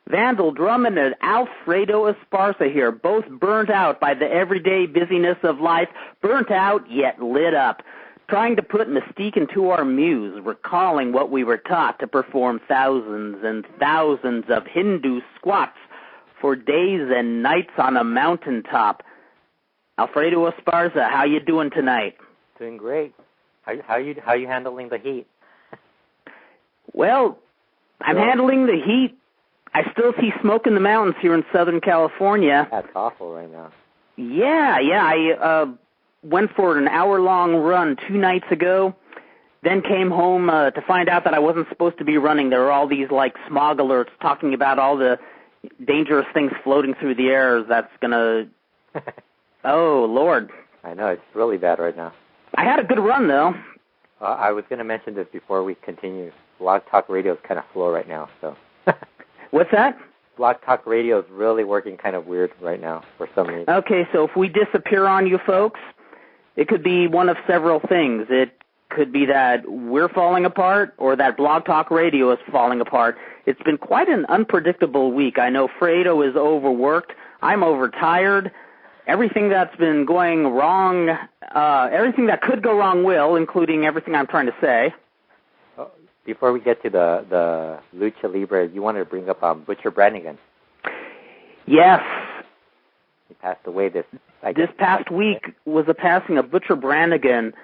Vandal Drummond and Alfredo Esparza here, both burnt out by the everyday busyness of life, burnt out yet lit up, trying to put mystique into our muse, recalling what we were taught to perform thousands and thousands of Hindu squats for days and nights on a mountaintop. Alfredo Esparza, how you doing tonight? Doing great. How you handling the heat? Well, I'm handling the heat. I still see smoke in the mountains here in Southern California. That's awful right now. Yeah. I went for an hour-long run 2 nights ago, then came home to find out that I wasn't supposed to be running. There were all these, smog alerts talking about all the dangerous things floating through the air that's going to... Oh, Lord. I know, it's really bad right now. I had a good run, though. I was going to mention this before we continue. Blog Talk Radio is kind of slow right now, so... What's that? Blog Talk Radio is really working kind of weird right now for some reason. Okay, so if we disappear on you folks, it could be one of several things. It could be that we're falling apart or that Blog Talk Radio is falling apart. It's been quite an unpredictable week. I know Fredo is overworked. I'm overtired. Everything that's been going wrong, everything that could go wrong will, including everything I'm trying to say. Before we get to the Lucha Libre, you wanted to bring up Butcher Brannigan. Yes. He passed away this past week was the passing of Butcher Brannigan,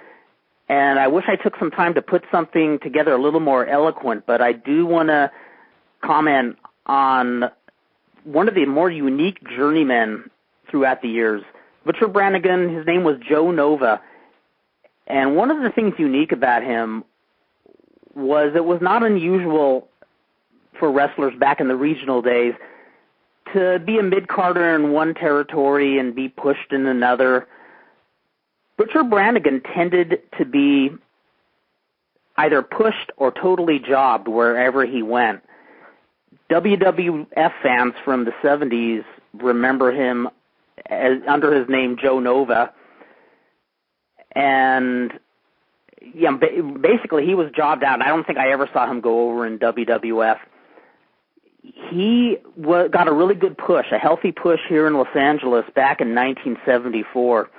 and I wish I took some time to put something together a little more eloquent, but I do want to comment on one of the more unique journeymen throughout the years. Butcher Brannigan, his name was Joe Nova, and one of the things unique about him was it was not unusual for wrestlers back in the regional days to be a mid-carder in one territory and be pushed in another. Butcher Brannigan tended to be either pushed or totally jobbed wherever he went. WWF fans from the 70s remember him under his name Joe Nova, and basically he was jobbed out. I don't think I ever saw him go over in WWF. He got a really good push, a healthy push here in Los Angeles back in 1974,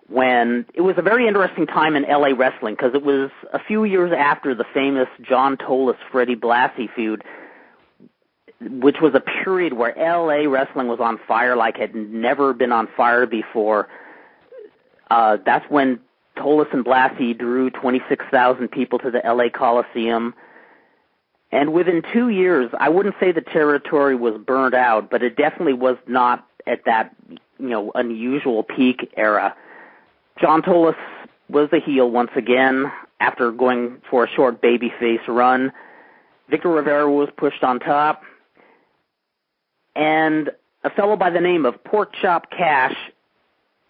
when it was a very interesting time in LA wrestling because it was a few years after the famous John Tolis-Freddie Blassie feud, which was a period where LA wrestling was on fire like it had never been on fire before. That's when Tolis and Blassie drew 26,000 people to the LA Coliseum. And within 2 years, I wouldn't say the territory was burned out, but it definitely was not at that, unusual peak era. John Tolis was the heel once again after going for a short babyface run. Victor Rivera was pushed on top. And a fellow by the name of Pork Chop Cash,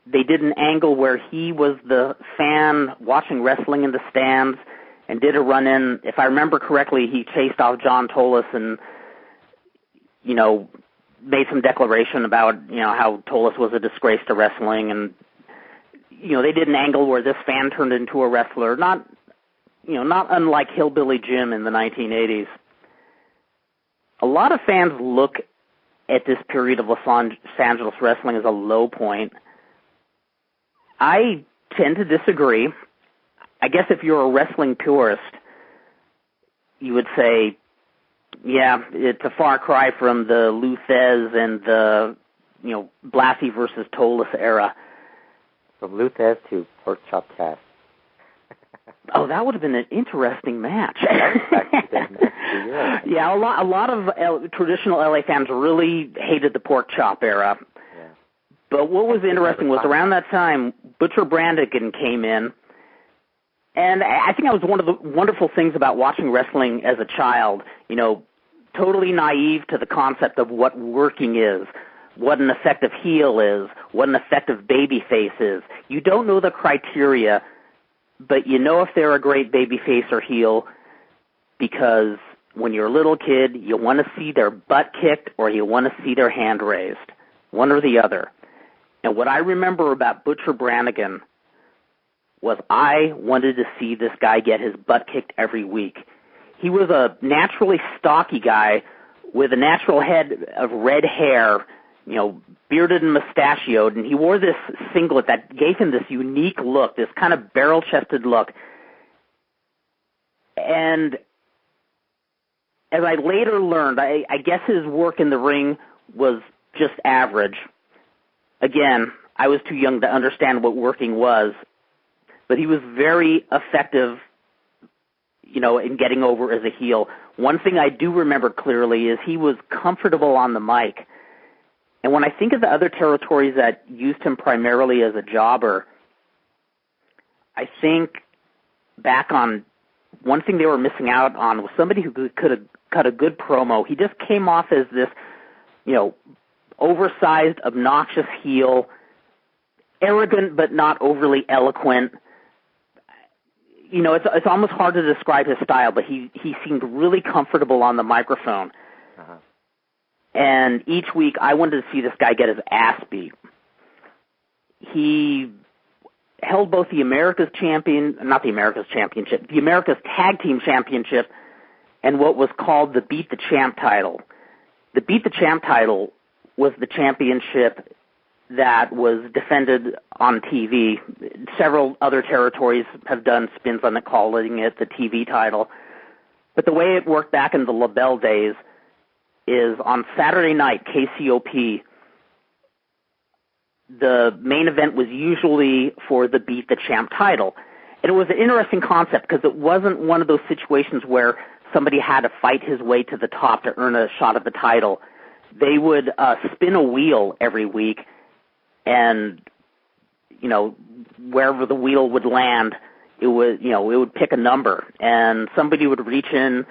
they did an angle where he was the fan watching wrestling in the stands and did a run-in. If I remember correctly, he chased off John Tolis and, made some declaration about, how Tolis was a disgrace to wrestling. And, they did an angle where this fan turned into a wrestler, not unlike Hillbilly Jim in the 1980s. A lot of fans look at this period of Los Angeles wrestling as a low point. I tend to disagree. I guess if you're a wrestling purist, you would say, yeah, it's a far cry from the Lou Thez and the, Blassie versus Tolis era. From Lou Thez to Pork Chop Cash. Oh, that would have been an interesting match. Yeah, a lot of traditional LA fans really hated the Pork Chop era. Yeah. But what was interesting was around that time, Butcher Brannigan came in, and I think that was one of the wonderful things about watching wrestling as a child, totally naive to the concept of what working is, what an effective heel is, what an effective babyface is. You don't know the criteria, but you know if they're a great babyface or heel because when you're a little kid, you want to see their butt kicked or you want to see their hand raised, one or the other. And what I remember about Butcher Brannigan was I wanted to see this guy get his butt kicked every week. He was a naturally stocky guy with a natural head of red hair, bearded and mustachioed, and he wore this singlet that gave him this unique look, this kind of barrel-chested look. And as I later learned, I guess his work in the ring was just average. Again, I was too young to understand what working was, but he was very effective, in getting over as a heel. One thing I do remember clearly is he was comfortable on the mic. And when I think of the other territories that used him primarily as a jobber, I think back on one thing they were missing out on was somebody who could have cut a good promo. He just came off as this, oversized, obnoxious heel, arrogant but not overly eloquent. It's almost hard to describe his style, but he seemed really comfortable on the microphone. Uh-huh. And each week I wanted to see this guy get his ass beat. He held both the America's Tag Team Championship and what was called the Beat the Champ title. The Beat the Champ title was the championship that was defended on TV. Several other territories have done spins on it, calling it the TV title. But the way it worked back in the LaBelle days is on Saturday night, KCOP, the main event was usually for the Beat the Champ title. And it was an interesting concept because it wasn't one of those situations where somebody had to fight his way to the top to earn a shot at the title. They would spin a wheel every week, and, wherever the wheel would land, it would pick a number. And somebody would reach in,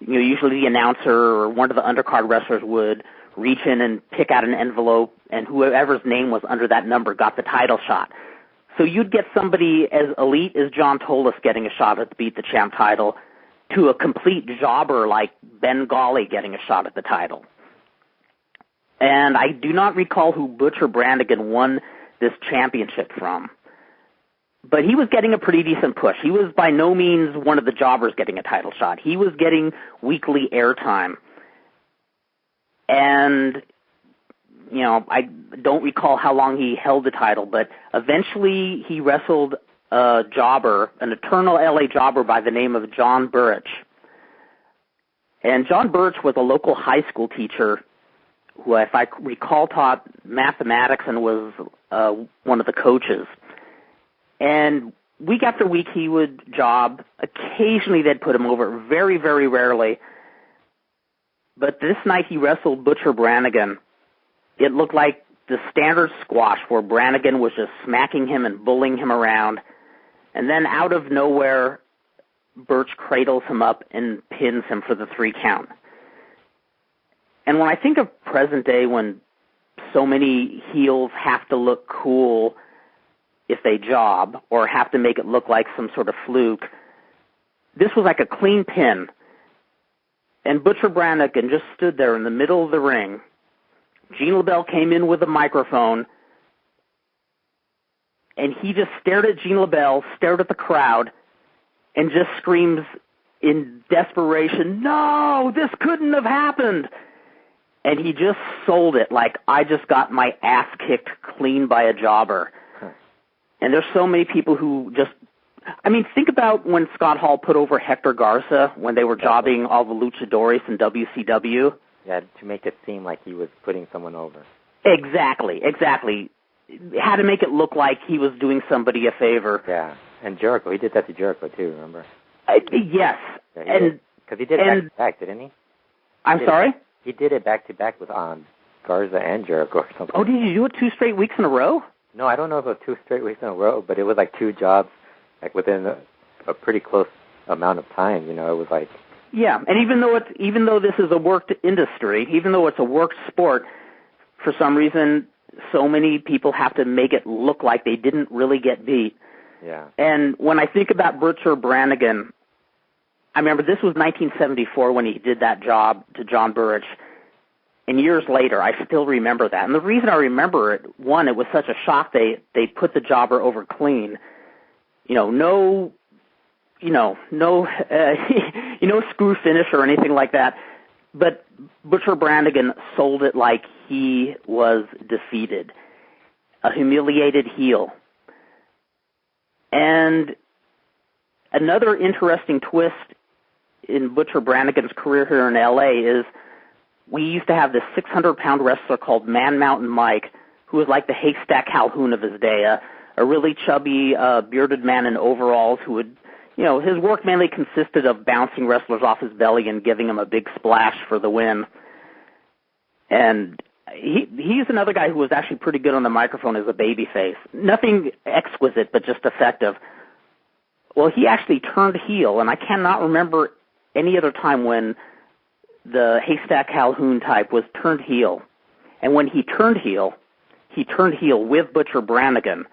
usually the announcer or one of the undercard wrestlers would reach in and pick out an envelope, and whoever's name was under that number got the title shot. So you'd get somebody as elite as John Tolis getting a shot at the Beat the Champ title to a complete jobber like Ben Golly getting a shot at the title. And I do not recall who Butcher Brannigan won this championship from. But he was getting a pretty decent push. He was by no means one of the jobbers getting a title shot. He was getting weekly airtime. And, I don't recall how long he held the title, but eventually he wrestled a jobber, an eternal LA jobber by the name of John Burrich. And John Burrich was a local high school teacher who, if I recall, taught mathematics and was one of the coaches. And week after week he would job. Occasionally they'd put him over, very, very rarely. But this night he wrestled Butcher Brannigan. It looked like the standard squash where Brannigan was just smacking him and bullying him around. And then out of nowhere, Burch cradles him up and pins him for the 3 count. And when I think of present day when so many heels have to look cool if they job or have to make it look like some sort of fluke, this was like a clean pin. And Butcher Brannigan just stood there in the middle of the ring. Gene LaBelle came in with a microphone, and he just stared at Gene LaBelle, stared at the crowd, and just screams in desperation, "No, this couldn't have happened!" And he just sold it like, I just got my ass kicked clean by a jobber. And there's so many people who just, think about when Scott Hall put over Hector Garza when they were jobbing all the luchadores in WCW. Yeah, to make it seem like he was putting someone over. Exactly. Had to make it look like he was doing somebody a favor. Yeah, and Jericho, he did that to Jericho too, remember? Yes. Because he did it back-to-back, didn't he? I'm sorry? He did it back-to-back with Garza and Jericho or something. Oh, did you do it 2 straight weeks in a row? No, I don't know if it was 2 straight weeks in a row, but it was like 2 jobs, like within a pretty close amount of time. It was like. Yeah, and even though this is a worked industry, even though it's a worked sport, for some reason, so many people have to make it look like they didn't really get beat. Yeah. And when I think about Butcher Brannigan, I remember this was 1974 when he did that job to John Burrich. And years later, I still remember that. And the reason I remember it, one, it was such a shock they put the jobber over clean. No screw finish or anything like that. But Butcher Brannigan sold it like he was defeated, a humiliated heel. And another interesting twist in Butcher Brannigan's career here in L.A. is we used to have this 600-pound wrestler called Man Mountain Mike, who was like the haystack Calhoun of his day, a really chubby, bearded man in overalls who would, his work mainly consisted of bouncing wrestlers off his belly and giving them a big splash for the win. And he's another guy who was actually pretty good on the microphone as a babyface. Nothing exquisite, but just effective. Well, he actually turned heel, and I cannot remember any other time when the haystack Calhoun type was turned heel. And when he turned heel with Butcher Brannigan.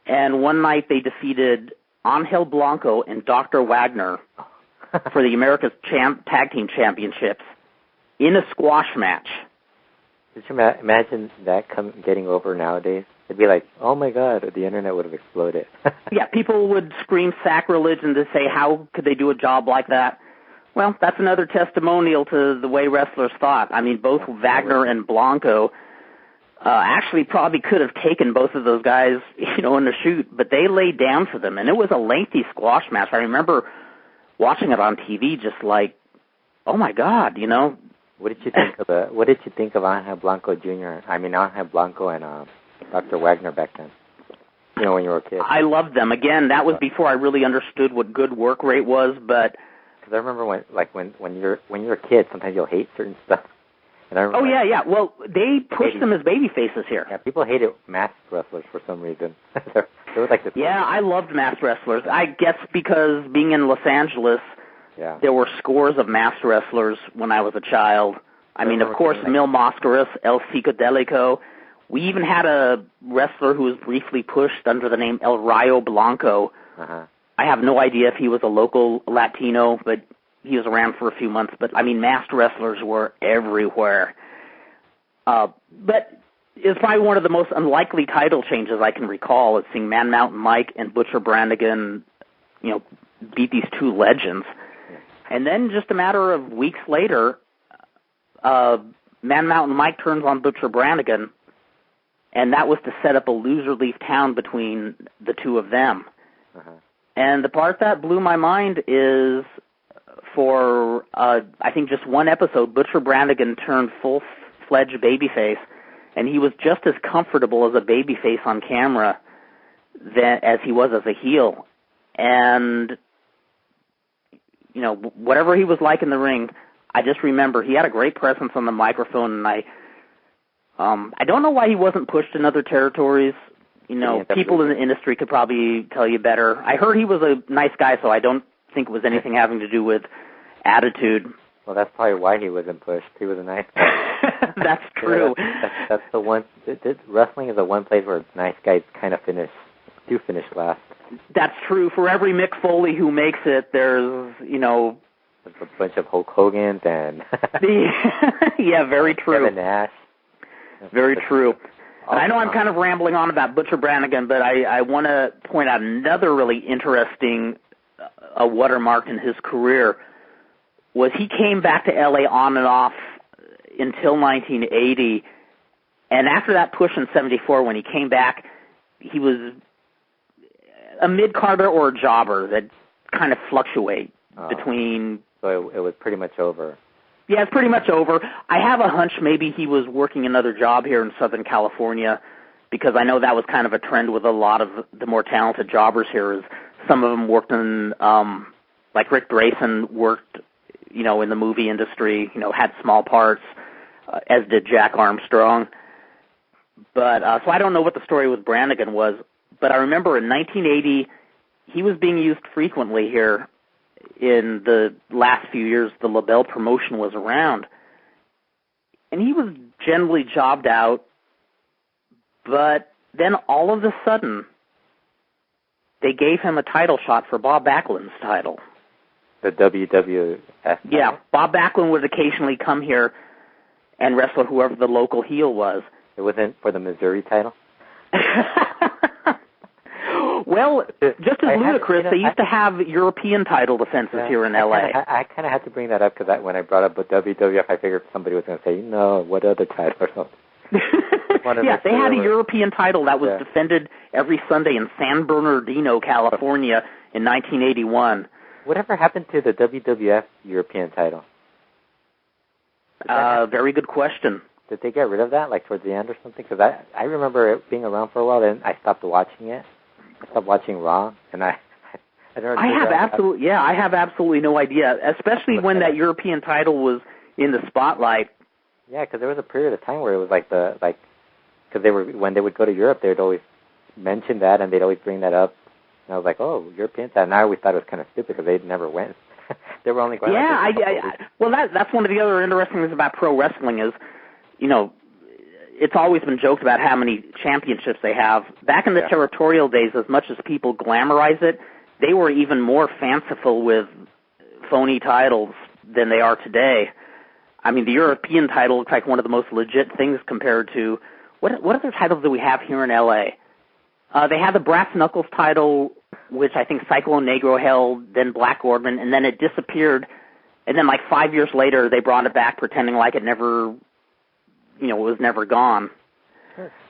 And one night they defeated Angel Blanco and Dr. Wagner for the America's Tag Team Championships in a squash match. Could you imagine that getting over nowadays? It'd be like, oh my God, the internet would have exploded. Yeah, people would scream sacrilege and to say, how could they do a job like that? Well, that's another testimonial to the way wrestlers thought. I mean, both Wagner and Blanco actually probably could have taken both of those guys, in the shoot, but they laid down for them, and it was a lengthy squash match. I remember watching it on TV, just like, oh my God, What did you think of Angel Blanco Jr.? I mean, Angel Blanco and Dr. Wagner back then. When you were a kid. I loved them. Again, that was before I really understood what good work rate was, but because I remember when you're a kid, sometimes you'll hate certain stuff. And I remember, yeah. Well, they pushed them as baby faces here. Yeah, people hated masked wrestlers for some reason. they were like this. Yeah, I loved masked wrestlers. I guess because being in Los Angeles, there were scores of masked wrestlers when I was a child. I mean, of course, Mil Mascaras, El Psicodelico. We even had a wrestler who was briefly pushed under the name El Rayo Blanco. Uh-huh. I have no idea if he was a local Latino, but he was around for a few months. But, I mean, masked wrestlers were everywhere. But it's probably one of the most unlikely title changes I can recall is seeing Man Mountain Mike and Butcher Brannigan, beat these two legends. And then just a matter of weeks later, Man Mountain Mike turns on Butcher Brannigan, and that was to set up a loser leave town between the two of them. Uh-huh. And the part that blew my mind is for, I think, just one episode, Butcher Brannigan turned full-fledged babyface, and he was just as comfortable as a babyface on camera as he was as a heel. And, whatever he was like in the ring, I just remember he had a great presence on the microphone, and I don't know why he wasn't pushed in other territories. People in the industry could probably tell you better. I heard he was a nice guy, so I don't think it was anything having to do with attitude. Well, that's probably why he wasn't pushed. He was a nice guy. That's true. That's the one. Wrestling is the one place where nice guys kind of finish last. That's true. For every Mick Foley who makes it, there's a bunch of Hulk Hogan's and yeah, very true. Kevin Nash. Very true. And I know I'm kind of rambling on about Butcher Brannigan, but I want to point out another really interesting watermark in his career was he came back to L.A. on and off until 1980, and after that push in 74, when he came back, he was a mid-carder or a jobber that kind of fluctuate between... So it was pretty much over. Yeah, it's pretty much over. I have a hunch maybe he was working another job here in Southern California, because I know that was kind of a trend with a lot of the more talented jobbers here. Is some of them worked in, like Rick Grayson worked, in the movie industry, had small parts, as did Jack Armstrong. But so I don't know what the story with Brannigan was, but I remember in 1980 he was being used frequently here. In the last few years, the LaBelle promotion was around. And he was generally jobbed out, but then all of a sudden, they gave him a title shot for Bob Backlund's title. The WWF? Yeah, Bob Backlund would occasionally come here and wrestle whoever the local heel was. It wasn't for the Missouri title? Well, just as ludicrous, they used to have European title defenses here in L.A. I kind of had to bring that up because when I brought up WWF, I figured somebody was going to say, no, what other title or something. Yeah, they had a European title that was defended every Sunday in San Bernardino, California in 1981. Whatever happened to the WWF European title? Very good question. Did they get rid of that, like, towards the end or something? Because I remember it being around for a while, then I stopped watching it. I stopped watching Raw, and I have absolutely no idea, especially when that European title was in the spotlight. Yeah, because there was a period of time where it was because when they would go to Europe, they would always mention that, and they'd always bring that up. And I was like, oh, European title. And I always thought it was kind of stupid because they never went. They were only going. Yeah, well, that's one of the other interesting things about pro wrestling is, you know, it's always been joked about how many championships they have. Back in the territorial days, as much as people glamorize it, they were even more fanciful with phony titles than they are today. I mean, the European title looks like one of the most legit things compared to what other titles do we have here in L.A.? They had the Brass Knuckles title, which I think Cyclone Negro held, then Black Orban, and then it disappeared. And then, like 5 years later, they brought it back, pretending like it never, you know, was never gone.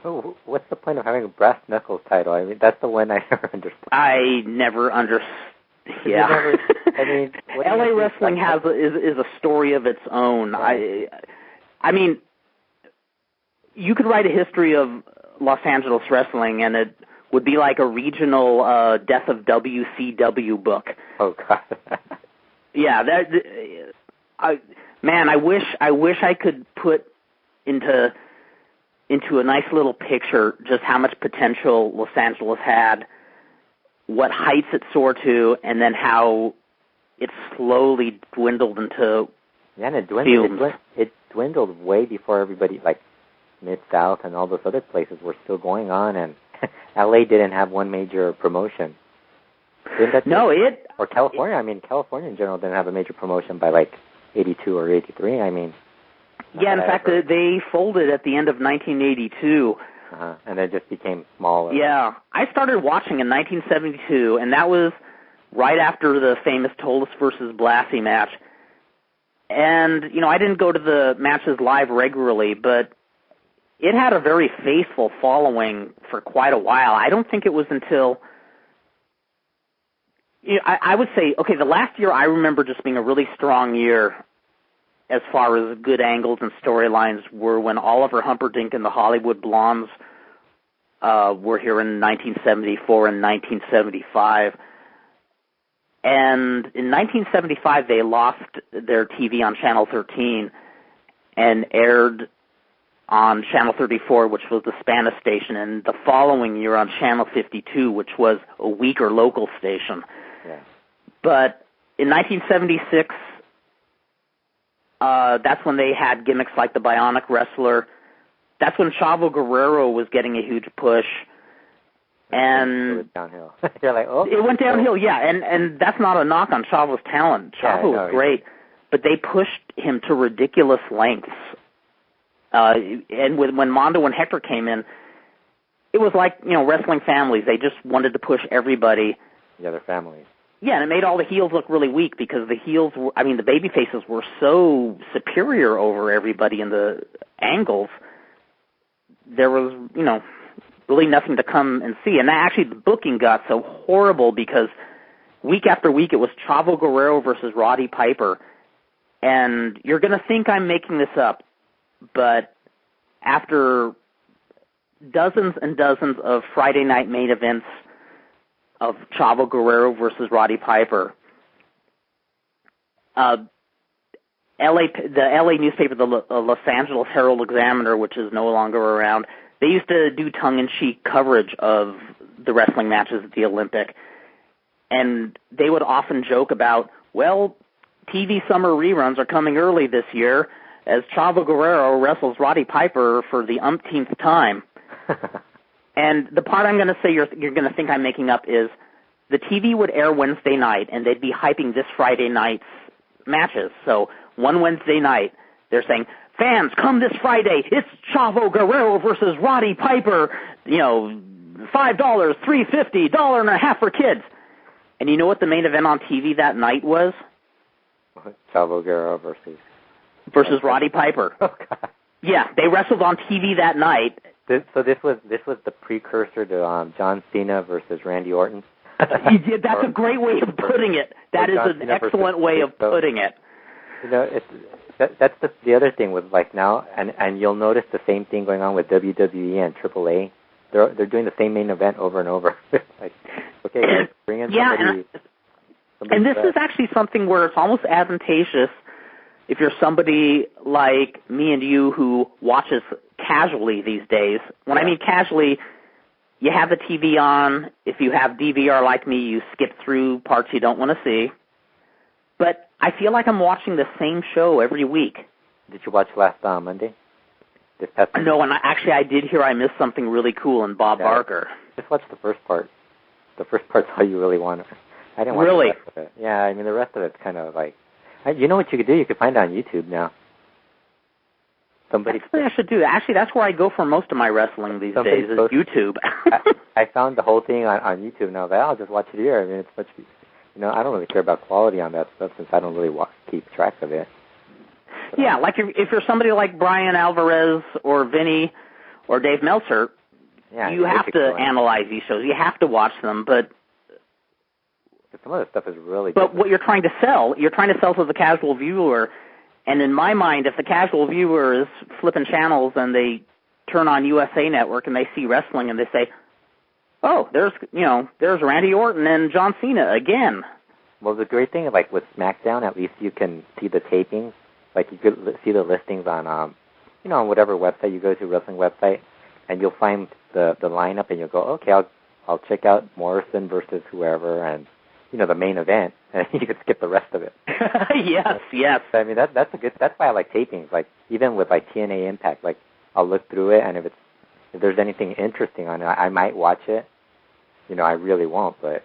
So what's the point of having a Brass Knuckles title? I mean, that's the one I never understood. I never understood. Yeah. LA wrestling is a story of its own. Right. I mean, you could write a history of Los Angeles wrestling, and it would be like a regional Death of WCW book. Oh God. Yeah, I wish I could put into a nice little picture just how much potential Los Angeles had, what heights it soared to, and then how it slowly dwindled into and it dwindled way before everybody, like Mid-South and all those other places were still going on, and LA didn't have one major promotion. Or California. I mean, California in general didn't have a major promotion by like 82 or 83. I mean. Yeah, in fact, they folded at the end of 1982. And it just became smaller. Yeah. I started watching in 1972, and that was right after the famous Tolis versus Blassie match. And, you know, I didn't go to the matches live regularly, but it had a very faithful following for quite a while. I don't think it was until... You know, I would say, okay, the last year I remember just being a really strong year as far as good angles and storylines were when Oliver Humperdinck and the Hollywood Blondes were here in 1974 and 1975. And in 1975, they lost their TV on Channel 13 and aired on Channel 34, which was the Spanish station, and the following year on Channel 52, which was a weaker local station. Yeah. But in 1976, that's when they had gimmicks like the Bionic Wrestler. That's when Chavo Guerrero was getting a huge push. And it went downhill. You're like, oh. It went downhill, yeah. And that's not a knock on Chavo's talent. Chavo was great. But they pushed him to ridiculous lengths. And when Mondo and Hector came in, it was like, you know, wrestling families. They just wanted to push everybody. The other families. Yeah, and it made all the heels look really weak because the heels were, I mean, the baby faces were so superior over everybody in the angles. There was, you know, really nothing to come and see. And actually the booking got so horrible because week after week it was Chavo Guerrero versus Roddy Piper. And you're going to think I'm making this up, but after dozens and dozens of Friday night main events of Chavo Guerrero versus Roddy Piper, the LA newspaper, the Los Angeles Herald-Examiner, which is no longer around, they used to do tongue-in-cheek coverage of the wrestling matches at the Olympic, and they would often joke about, well, TV summer reruns are coming early this year as Chavo Guerrero wrestles Roddy Piper for the umpteenth time. And the part I'm going to say you're going to think I'm making up is the TV would air Wednesday night, and they'd be hyping this Friday night's matches. So one Wednesday night, they're saying, fans, come this Friday. It's Chavo Guerrero versus Roddy Piper. You know, $5, $3.50, $1.50 for kids. And you know what the main event on TV that night was? Chavo Guerrero versus Roddy Piper. Oh, God. Yeah, they wrestled on TV that night. So this was the precursor to John Cena versus Randy Orton. That's a great way of putting it. That is an excellent way of putting it. You know, that's the other thing with like now, and you'll notice the same thing going on with WWE and AAA. They're doing the same main event over and over. Like, okay, guys, bring in somebody. And this is actually something where it's almost advantageous if you're somebody like me and you who watches casually these days. When I mean casually, you have the TV on. If you have DVR like me, you skip through parts you don't want to see. But I feel like I'm watching the same show every week. Did you watch last Monday? No, and I did hear I missed something really cool in Bob Barker. Just watch the first part. The first part's all you really want. I didn't watch the rest of it. Yeah, I mean, the rest of it's kind of like... You know what you could do? You could find it on YouTube now. That's what I should do. Actually, that's where I go for most of my wrestling these days, is YouTube. I found the whole thing on YouTube now. I'll just watch it here. I mean, it's much... You know, I don't really care about quality on that stuff since I don't really keep track of it. But yeah, like if you're somebody like Brian Alvarez or Vinny or Dave Meltzer, you have to analyze these shows. You have to watch them, but some of the stuff is really But different. what you're trying to sell to the casual viewer, and in my mind, if the casual viewer is flipping channels and they turn on USA Network and they see wrestling and they say, oh, there's Randy Orton and John Cena again. Well, the great thing, like with SmackDown, at least you can see the tapings. Like you could see the listings on, on whatever website you go to, wrestling website, and you'll find the lineup, and you'll go, okay, I'll check out Morrison versus whoever, and the main event, and you could skip the rest of it. Yes. I mean that's why I like tapings. Like even with like TNA Impact, like I'll look through it, and if there's anything interesting on it, I might watch it. I really won't, but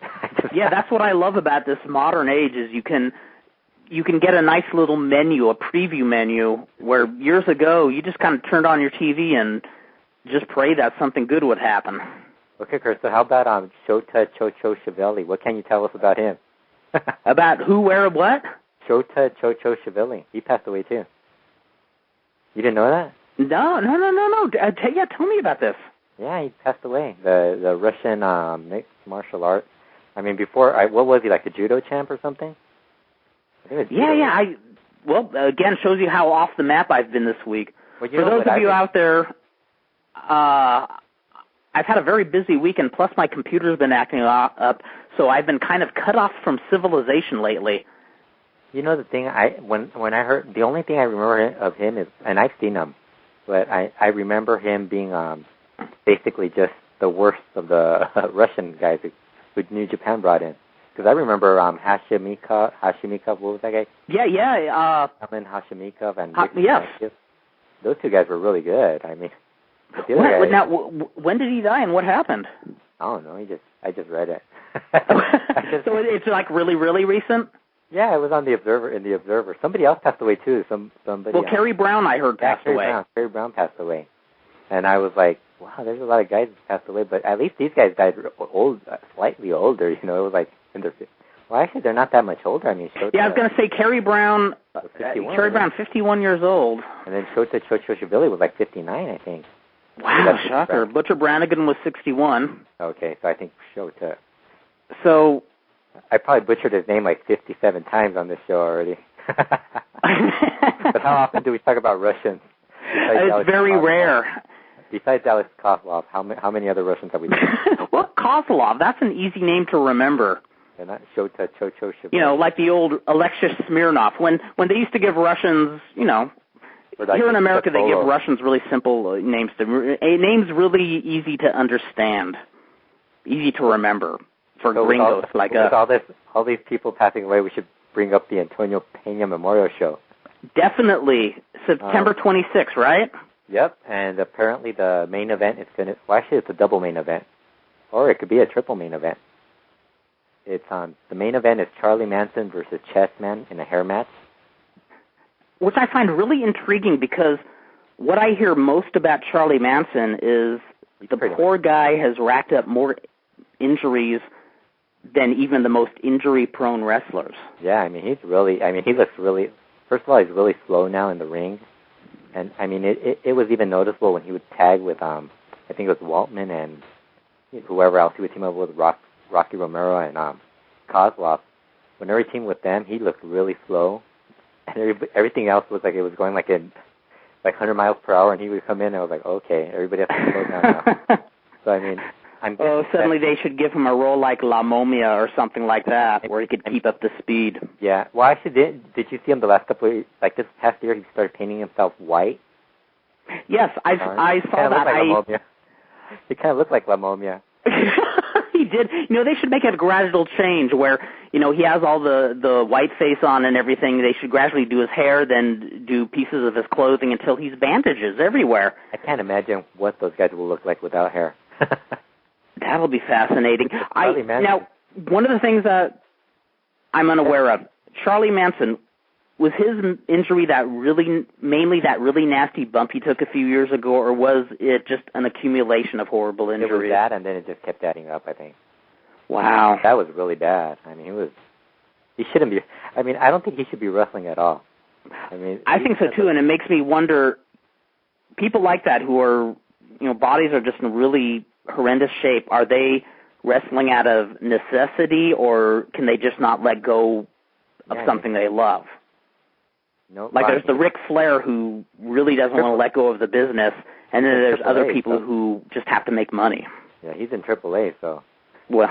that's what I love about this modern age is you can get a nice little menu, a preview menu, where years ago you just kind of turned on your TV and just prayed that something good would happen. Okay, Chris, so how about Shota Chochoshvili? What can you tell us about him? About who, where, what? Shota Chochoshvili. He passed away too. You didn't know that? No. Tell me about this. Yeah, he passed away. The Russian mixed martial arts. I mean, before, what was he, like a judo champ or something? I think it was judo. Again, shows you how off the map I've been this week. Well, for those of you out there, I've had a very busy week, and plus my computer's been acting up, so I've been kind of cut off from civilization lately. You know the thing, when I heard, the only thing I remember of him is, and I've seen him, but I remember him being basically just the worst of the Russian guys who New Japan brought in. Because I remember Hashimikov, what was that guy? Yeah. Slammin, Hashimikov, and yes. Those two guys were really good. I mean, now, when did he die and what happened? I don't know. I just read it. So it's like really, really recent? Yeah, it was on the Observer. In the Observer, somebody else passed away too. Somebody. Well, Kerry Brown, I heard, passed away. Kerry Brown passed away, and I was like, wow, there's a lot of guys who passed away, but at least these guys died slightly older. It was like in their. Well, actually, they're not that much older. I mean, Shota, I was going to say Kerry Brown. 51 years old. And then Shota Chochoshvili was like 59, I think. Wow, shocker. Butcher Brannigan was 61. Okay, so I think Shota. So I probably butchered his name like 57 times on this show already. But how often do we talk about Russians? It's very rare. Besides Alex Kozlov, how many other Russians have we done? Well, Kozlov, that's an easy name to remember. They're not Shota Chochoshvili. Like the old Alexis Smirnov. When they used to give Russians, here in America they give Russians really simple names. Names really easy to understand, easy to remember for gringos like us. With all these people passing away, we should bring up the Antonio Peña Memorial show. Definitely. September 26th, right? Yep, and apparently the main event is actually it's a double main event, or it could be a triple main event. It's the main event is Charlie Manson versus Chessman in a hair match. Which I find really intriguing because what I hear most about Charlie Manson is The poor guy has racked up more injuries than even the most injury-prone wrestlers. Yeah, I mean, he looks really, first of all, he's really slow now in the ring. And, I mean, it was even noticeable when he would tag with, I think it was Waltman and whoever else he would team up with, Rocky Romero and Kozlov. Whenever he teamed with them, he looked really slow. And everything else was like it was going like 100 miles per hour, and he would come in and I was like, okay, everybody has to slow down now. So, I mean, suddenly they should give him a role like La Momia or something like that, where he could keep up the speed. Yeah. Well, actually, did you see him the last couple of years? Like this past year, he started painting himself white? Yes, I saw that. He kind of looked like La Momia. He did. They should make it a gradual change where, he has all the white face on and everything. They should gradually do his hair, then do pieces of his clothing until he's bandages everywhere. I can't imagine what those guys will look like without hair. That'll be fascinating. Now, one of the things that I'm unaware of, Charlie Manson, was his injury mainly that really nasty bump he took a few years ago, or was it just an accumulation of horrible injuries? It was that, and then it just kept adding up, I think. Wow. That was really bad. I mean, he shouldn't be, I don't think he should be wrestling at all. I think so too, and it makes me wonder, people like that who are, bodies are just in really horrendous shape, are they wrestling out of necessity, or can they just not let go of something they love? No, like there's the Ric Flair who really doesn't want to let go of the business, and then there's other people who just have to make money. Yeah, he's in AAA, so. Well,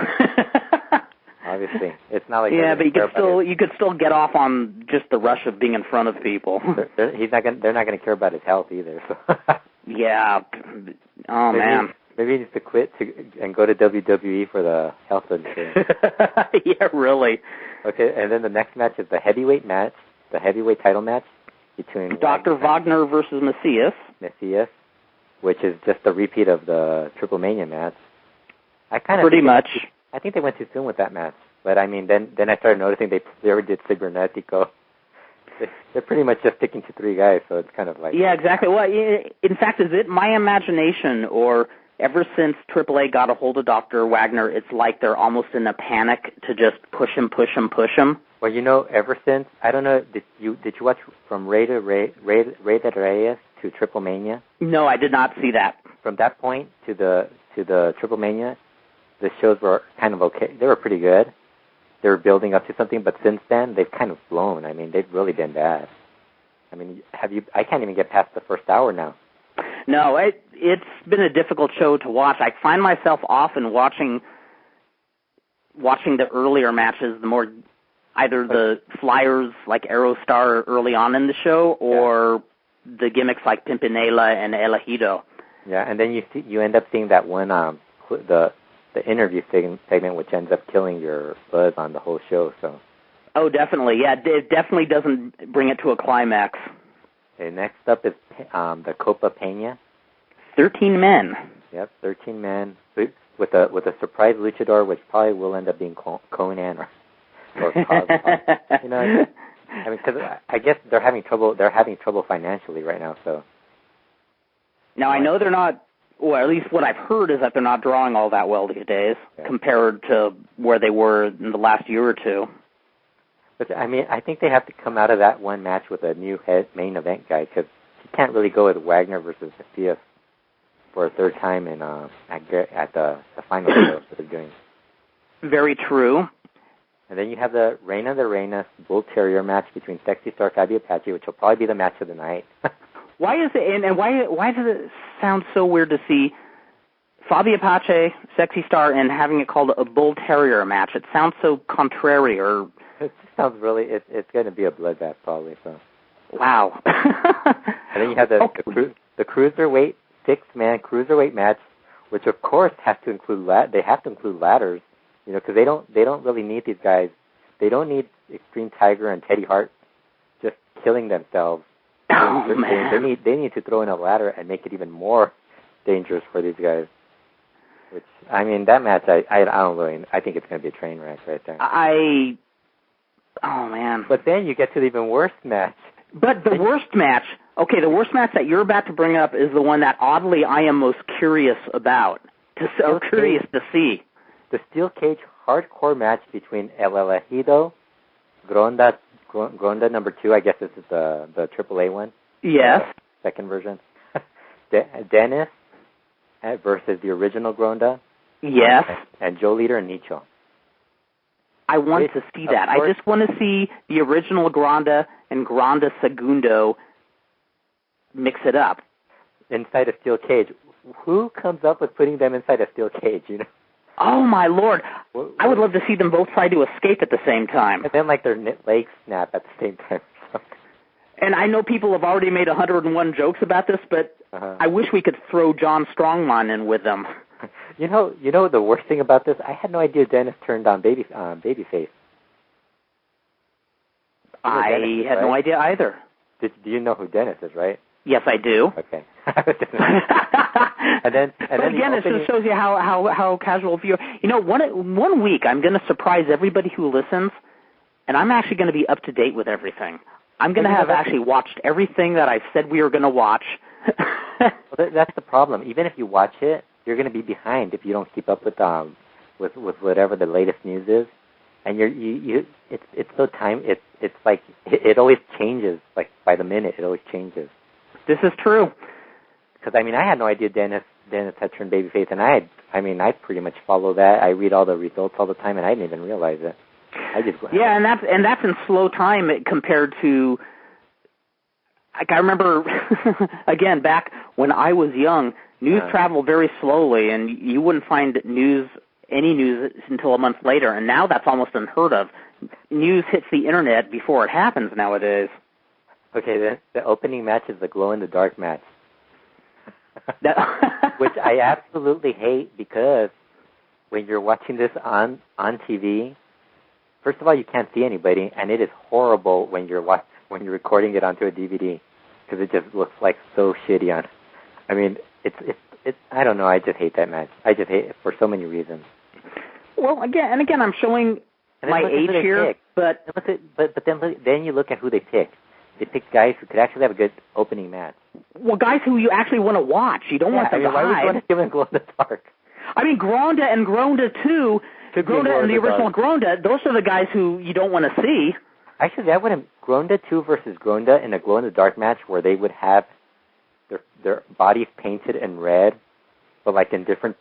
obviously, it's not like but you could still get off on just the rush of being in front of people. They're not going to care about his health either. So. Yeah. Oh man. Maybe he needs to quit and go to WWE for the health insurance. Yeah, really. Okay, and then the next match is the heavyweight title match between Dr. Wagner versus Macias, which is just a repeat of the Triple Mania match. Pretty much. I think they went too soon with that match. But, then I started noticing they already did Cibernetico. They're pretty much just sticking to three guys, so it's kind of like... Yeah, exactly. Well, in fact, is it my imagination, or ever since AAA got a hold of Dr. Wagner, it's like they're almost in a panic to just push him? Well, ever since, I don't know, did you watch from Rey de Reyes to Triple Mania? No, I did not see that. From that point to the Triple Mania, the shows were kind of okay. They were pretty good. They were building up to something, but since then, they've kind of blown. They've really been bad. I can't even get past the first hour now. No, it's been a difficult show to watch. I find myself often watching the earlier matches, the more either the flyers like Aerostar early on in the show, or the gimmicks like Pimpinela and El Ejido. Yeah, and then you end up seeing that one the interview segment, which ends up killing your buzz on the whole show. So. Oh, definitely. Yeah, it definitely doesn't bring it to a climax. Okay, next up is the Copa Peña. 13 men. Yep, 13 men with a surprise luchador, which probably will end up being Conan or Cosmo. Because I guess they're having trouble financially right now. So. Now I know they're not. Well, at least what I've heard is that they're not drawing all that well these days compared to where they were in the last year or two. But I think they have to come out of that one match with a new main event guy, because you can't really go with Wagner versus Macias for a third time at the final show that they're doing. Very true. And then you have the Reina de Reinas Bull Terrier match between Sexy Star Fabi Apache, which will probably be the match of the night. Why is it, and why does it sound so weird to see Fabi Apache, Sexy Star, and having it called a Bull Terrier match? It sounds so contrary, or... It sounds really, it's going to be a bloodbath probably, so... Wow. And then you have the cruiserweight, 6-man cruiserweight match, which of course has to include, they have to include ladders, because they don't really need these guys. They don't need Extreme Tiger and Teddy Hart just killing themselves. Oh, man. They need to throw in a ladder and make it even more dangerous for these guys. Which, that match, I don't really, I think it's going to be a train wreck right there. Oh, man. But then you get to the even worse match. But the worst match, Okay, the worst match that you're about to bring up is the one that oddly I am most curious about, curious to see. The steel cage hardcore match between El Elegido, Gronda number 2, I guess this is the AAA one. Yes. Second version. Dennis versus the original Gronda. Yes. And Joe Leader and Nicho. I want to see that. I just want to see the original Gronda and Gronda Segundo mix it up. Inside a steel cage. Who comes up with putting them inside a steel cage, you know? Oh, my Lord. I would love to see them both try to escape at the same time. And then, like, their legs snap at the same time. And I know people have already made 101 jokes about this, but I wish we could throw John Strongman in with them. You know the worst thing about this? I had no idea Dennis turned on babyface. I had no idea either. Do you know who Dennis is, right? Yes, I do. Okay. and then again, it just shows you how casual view. You know, one week I'm going to surprise everybody who listens, and I'm actually going to be up to date with everything. I'm going to have actually watched everything that I've said we were going to watch. Well, that's the problem. Even if you watch it, you're going to be behind if you don't keep up with whatever the latest news is, and it's so time. It's like it always changes. Like by the minute, it always changes. This is true. Because I mean, I had no idea Dennis had turned babyface, and I pretty much follow that. I read all the results all the time, and I didn't even realize it. Yeah, and that's in slow time compared to. Like I remember, again, back when I was young, news traveled very slowly, and you wouldn't find any news until a month later. And now that's almost unheard of. News hits the internet before it happens nowadays. Okay, the opening match is the glow-in-the-dark match, which I absolutely hate because when you're watching this on TV, first of all, you can't see anybody, and it is horrible when you're recording it onto a DVD because it just looks like so shitty on. I mean, it's I don't know. I just hate that match. I just hate it for so many reasons. Well, again, I'm showing my age here, but then you look at who they pick. They pick guys who could actually have a good opening match. Well, guys who you actually want to watch. You don't want them to hide. Why would you want to give them glow in the dark? I mean, Gronda and Gronda 2, Gronda and the original Gronda, those are the guys who you don't want to see. Actually, that wouldn't. Gronda 2 versus Gronda in a glow-in-the-dark match where they would have their bodies painted in red, but like in different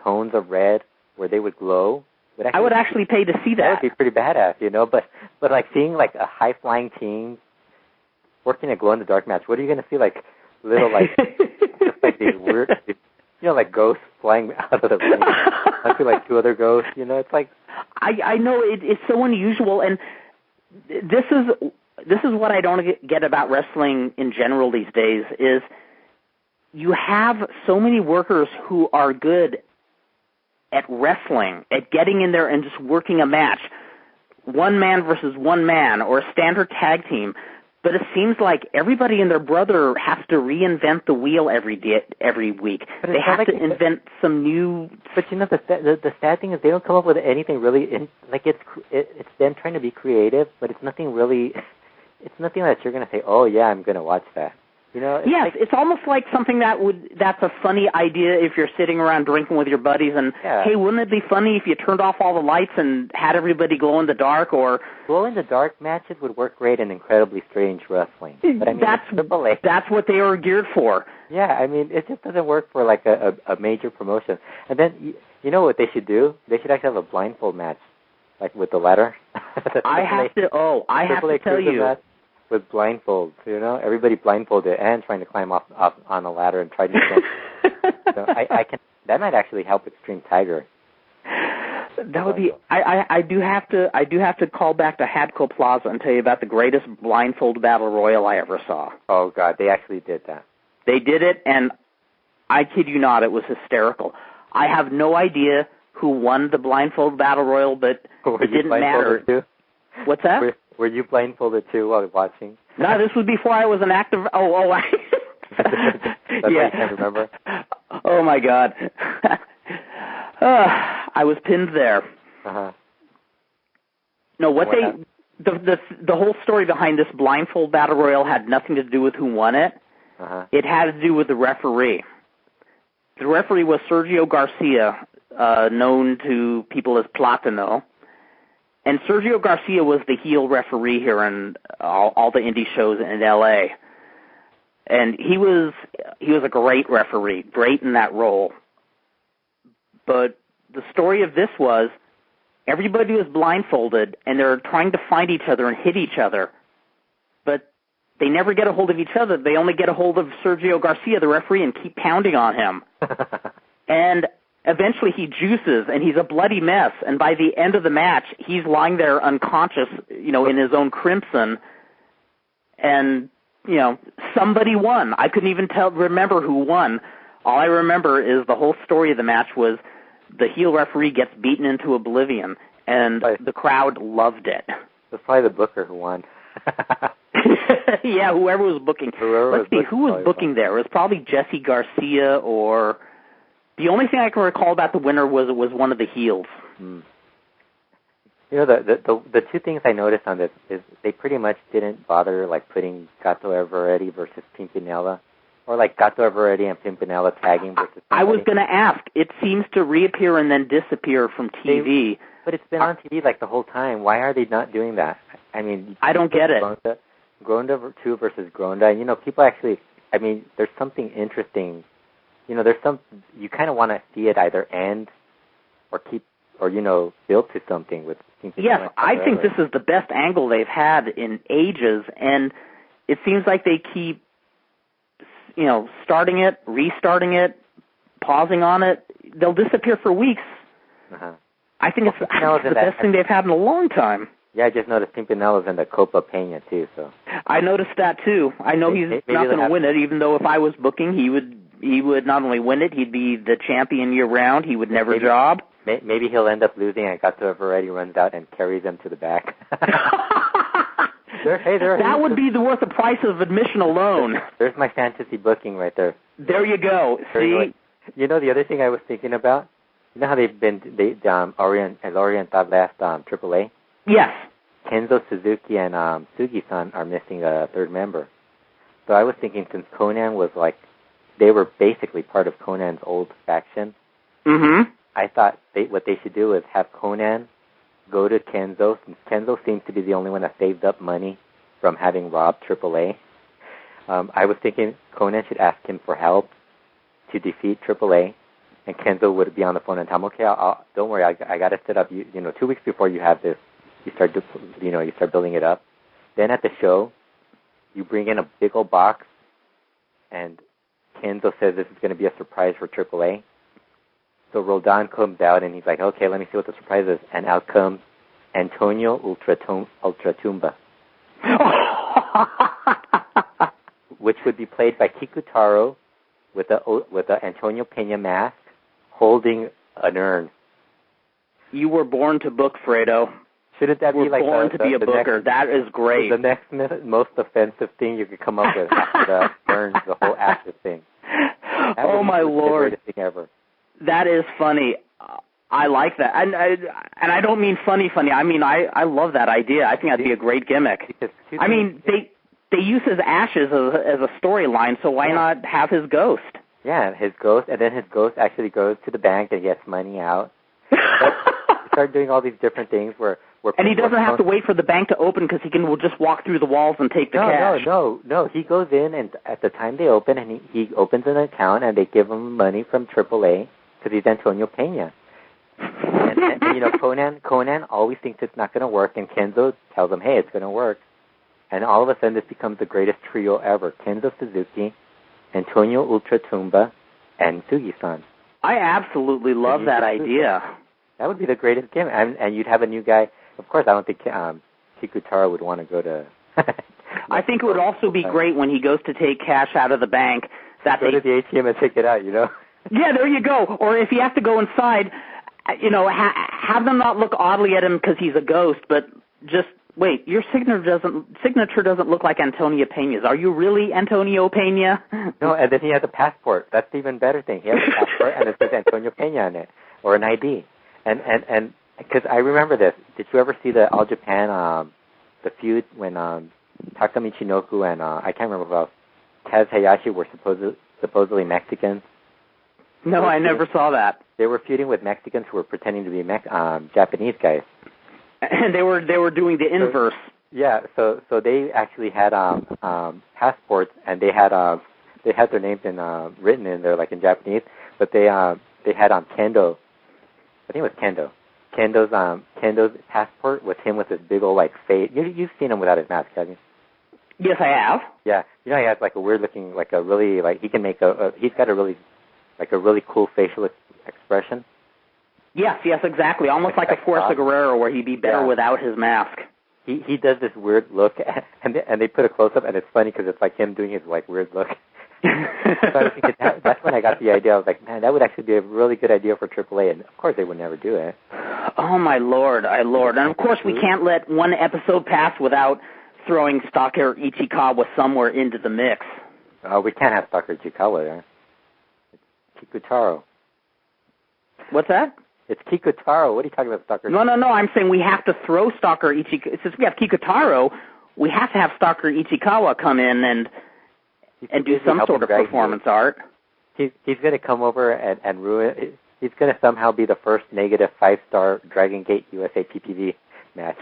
tones of red where they would glow. I would actually pay to see that. That would be pretty badass, you know. But like seeing like a high-flying team working a glow-in-the-dark match, what are you going to see? Like little like just like these weird, you know, like ghosts flying out of the ring. I feel like two other ghosts, you know. It's like I know it's so unusual, and this is what I don't get about wrestling in general these days is you have so many workers who are good at wrestling, at getting in there and just working a match, one man versus one man or a standard tag team. But it seems like everybody and their brother has to reinvent the wheel every week. But they have to invent some new. But you know, the sad thing is they don't come up with anything really. It's them trying to be creative, but it's nothing really. It's nothing that you're going to say, oh yeah, I'm going to watch that. You know? It's almost like something that's a funny idea if you're sitting around drinking with your buddies and, hey, wouldn't it be funny if you turned off all the lights and had everybody glow in the dark or... Glow in the dark matches would work great in Incredibly Strange Wrestling. But I mean, that's what they are geared for. Yeah, I mean, it just doesn't work for like a major promotion. And then, you know what they should do? They should actually have a blindfold match, like with the ladder. I have to tell you... With blindfolds, you know, everybody blindfolded and trying to climb off on a ladder and try to jump. So that might actually help Extreme Tiger. That would be. I do have to call back to Hadco Plaza and tell you about the greatest blindfold battle royal I ever saw. Oh God, they actually did that. They did it, and I kid you not, it was hysterical. I have no idea who won the blindfold battle royal, but it didn't matter. Too? What's that? Were you blindfolded too while watching? No, this was before I was an active. That's why you can't remember. Oh my God, I was pinned there. No, the whole story behind this blindfold battle royal had nothing to do with who won it. It had to do with the referee. The referee was Sergio Garcia, known to people as Platano. And Sergio Garcia was the heel referee here in all the indie shows in L.A. And he was a great referee, great in that role. But the story of this was everybody was blindfolded, and they're trying to find each other and hit each other. But they never get a hold of each other. They only get a hold of Sergio Garcia, the referee, and keep pounding on him. And eventually he juices, and he's a bloody mess. And by the end of the match, he's lying there unconscious, in his own crimson. And, somebody won. I couldn't even remember who won. All I remember is the whole story of the match was the heel referee gets beaten into oblivion, and the crowd loved it. It was probably the booker who won. Yeah, whoever was booking. Let's see, who was booking there? It was probably Jesse Garcia, or the only thing I can recall about the winner was it was one of the heels. The two things I noticed on this is they pretty much didn't bother putting Gato Everetti versus Pimpinella, or Gato Everetti and Pimpinella tagging versus somebody. I was going to ask. It seems to reappear and then disappear from TV. But it's been on TV the whole time. Why are they not doing that? I mean, I don't get it. Gronda 2 versus Gronda. People actually, there's something interesting. There's you kind of want to see it either end or build to something with. Yes, I think this is the best angle they've had in ages, and it seems like they keep, starting it, restarting it, pausing on it. They'll disappear for weeks. I think it's the best thing they've had in a long time. Yeah, I just noticed Pimpinella's in the Copa Peña, too. So I noticed that, too. I know he's not going to win it, even though if I was booking, he would not only win it, he'd be the champion year-round. He would never job. Maybe he'll end up losing and Gato Everetti runs out and carries him to the back. That would be worth the price of admission alone. There's my fantasy booking right there. There you go. See? The other thing I was thinking about, how Oriental left AAA? Yes. Kenzo Suzuki and Sugi-san are missing a third member. So I was thinking since Conan was they were basically part of Conan's old faction. I thought what they should do is have Conan go to Kenzo, since Kenzo seems to be the only one that saved up money from having robbed AAA. I was thinking Conan should ask him for help to defeat AAA, and Kenzo would be on the phone and tell him, okay, don't worry, I got to set up, 2 weeks before you have this, you start building it up. Then at the show, you bring in a big old box, and Kenzo says this is going to be a surprise for AAA. So Roldan comes out, and he's like, okay, let me see what the surprise is. And out comes Antonio Ultratumba, which would be played by Kikutaro with the Antonio Peña mask holding an urn. You were born to book, Fredo. Shouldn't that be born to be a booker? That is great. The next most offensive thing you could come up with after the urn, the whole ashes thing. Oh, my Lord. The greatest thing ever. That is funny. I like that. And I don't mean funny. I mean, I love that idea. I think that'd be a great gimmick. I mean, they use his ashes as a storyline, so why not have his ghost? Yeah, his ghost, and then his ghost actually goes to the bank and gets money out. Start doing all these different things where and he doesn't have to wait for the bank to open because he will just walk through the walls and take the cash. No. He goes in, and at the time they open, and he opens an account, and they give him money from AAA because he's Antonio Peña. And Conan always thinks it's not going to work, and Kenzo tells him, hey, it's going to work. And all of a sudden, this becomes the greatest trio ever. Kenzo Suzuki, Antonio Ultratumba, and Sugi-san. I absolutely love that idea. That would be the greatest game. And you'd have a new guy. Of course, I don't think Kikutaro would want to go to... I think it would also be great when he goes to take cash out of the bank. Go to the ATM and take it out, Yeah, there you go. Or if he has to go inside, have them not look oddly at him because he's a ghost, but just, wait, your signature doesn't look like Antonio Peña's. Are you really Antonio Peña? No, and then he has a passport. That's the even better thing. He has a passport, and it says Antonio Peña on it, or an ID. And because I remember this. Did you ever see the All Japan, the feud when Taka Michinoku and I can't remember who else, Taz Hayashi were supposedly Mexicans. No, I never saw that. They were feuding with Mexicans who were pretending to be Japanese guys. And they were doing the inverse. So they actually had passports, and they had their names written in there like in Japanese, but they had Kendo. I think it was Kendo. Kendo's passport was him with this big old like fade. You've seen him without his mask, haven't you? Yes, I have. Yeah, he has like a weird looking, like a really like he can make he's got a really cool facial expression. Yes, exactly. Almost like a Fuerza Guerrero, where he'd be better without his mask. He does this weird look, and they put a close up, and it's funny because it's like him doing his like weird look. So I was thinking that's when I got the idea. I was like, man, that would actually be a really good idea for AAA, and of course they would never do it. Oh my lord, and of course we can't let one episode pass without throwing Stalker Ichikawa somewhere into the mix. We can't have Stalker Ichikawa there. It's Kikutaro. What's that? It's Kikutaro. What are you talking about, Stalker? No. I'm saying we have to throw Stalker Ichikawa. Since we have Kikutaro, we have to have Stalker Ichikawa come in and do some sort of performance art. He's going to come over and ruin it. He's going to somehow be the first negative 5-star Dragon Gate USA PPV match.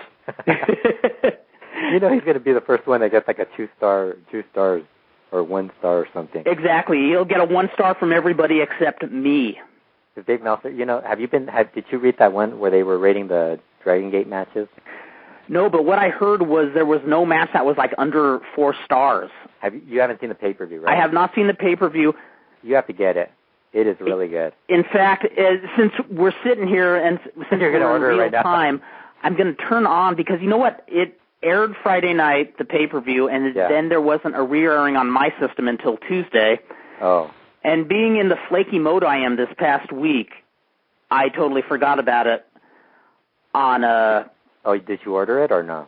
He's going to be the first one that gets like a 2 stars, or 1 star or something. Exactly. He'll get a 1 star from everybody except me. Dave Meltzer, did you read that one where they were rating the Dragon Gate matches? No, but what I heard was there was no match that was like under 4 stars. You haven't seen the pay-per-view, right? I have not seen the pay-per-view. You have to get it. It is really good. In fact, since we're sitting here and since you're we're order in real right now. time, I'm going to turn on, because you know what? It aired Friday night, the pay-per-view, and then there wasn't a re-airing on my system until Tuesday. Oh. And being in the flaky mode I am this past week, I totally forgot about it on Oh, did you order it or no?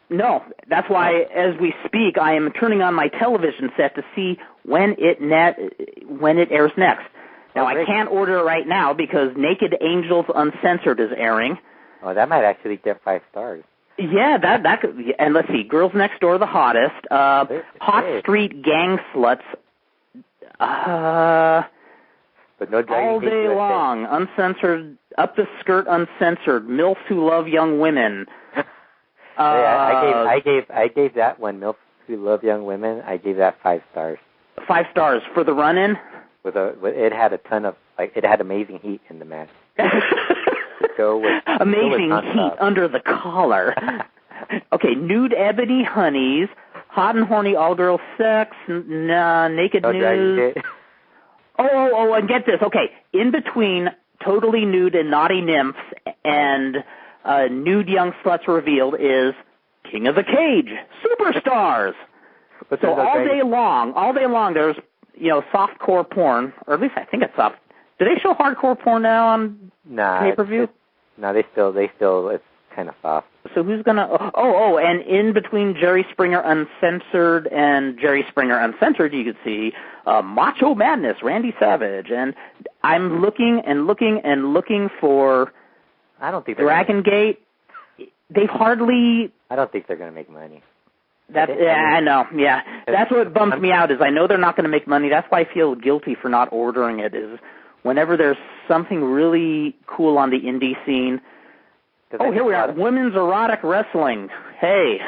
No. That's why, as we speak, I am turning on my television set to see when it airs next. Now, I can't order it right now because Naked Angels Uncensored is airing. Oh, that might actually get 5 stars. Yeah, that could, and let's see, Girls Next Door, the hottest, Hot Street Gang Sluts, but no All Day Long, Uncensored, Up the Skirt Uncensored, MILFs Who Love Young Women. I gave that one, MILFs Who Love Young Women, I gave that 5 stars. 5 stars for the run-in? It had a ton of, it had amazing heat in the match. Amazing heat under the collar. Okay, Nude Ebony Honeys, Hot and Horny All-Girl Sex, Naked News. Oh, and get this. Okay, in between Totally Nude and Naughty Nymphs and Nude Young Sluts Revealed is King of the Cage, Superstars. So all day long, there's, softcore porn, or at least I think it's soft. Do they show hardcore porn now on pay-per-view? No, they still, it's kind of soft. So who's gonna, and in between Jerry Springer Uncensored and Jerry Springer Uncensored, you could see Macho Madness, Randy Savage, and I'm looking for I don't think Dragon Gate. They've hardly... I don't think they're going to make money. I know, yeah. That's what bums me out, is I know they're not going to make money. That's why I feel guilty for not ordering it, is whenever there's something really cool on the indie scene. Oh, here we are. Women's Erotic Wrestling. Hey.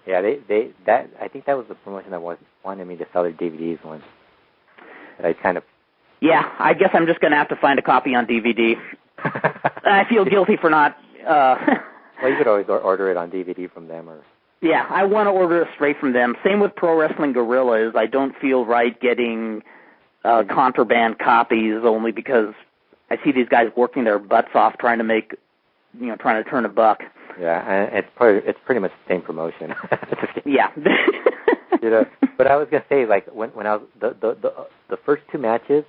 Yeah, I think that was the promotion that wanted me to sell their DVDs once. I kind of... Yeah, I guess I'm just going to have to find a copy on DVD. I feel guilty for not... Well, you could always order it on DVD from them. Yeah, I want to order it straight from them. Same with Pro Wrestling Guerrillas. I don't feel right getting contraband copies only because I see these guys working their butts off trying to turn a buck. Yeah, and it's pretty much the same promotion. Yeah. But I was gonna say, like when I was the first 2 matches,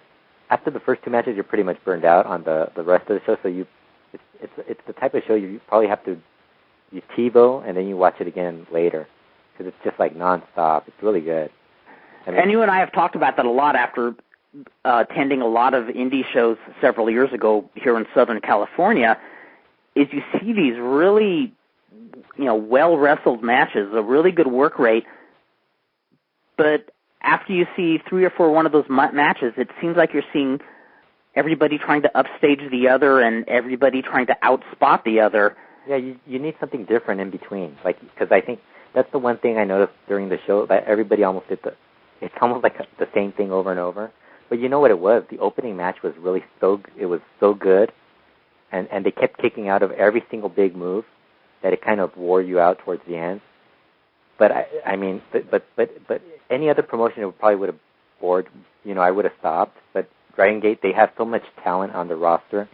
after the first 2 matches, you're pretty much burned out on the rest of the show. So it's the type of show you probably have to TiVo and then you watch it again later because it's just like nonstop. It's really good. And you and I have talked about that a lot after attending a lot of indie shows several years ago here in Southern California. Is you see these really, well-wrestled matches, a really good work rate, but after you see 3 or 4 one of those matches, it seems like you're seeing everybody trying to upstage the other and everybody trying to outspot the other. Yeah, you need something different in between, like, because I think that's the one thing I noticed during the show, that everybody almost did it's almost like the same thing over and over. But you know what it was? The opening match was really it was so good, and they kept kicking out of every single big move that it kind of wore you out towards the end. But I mean, but any other promotion, it probably would have bored. You know, I would have stopped. But Dragon Gate, they have so much talent on the roster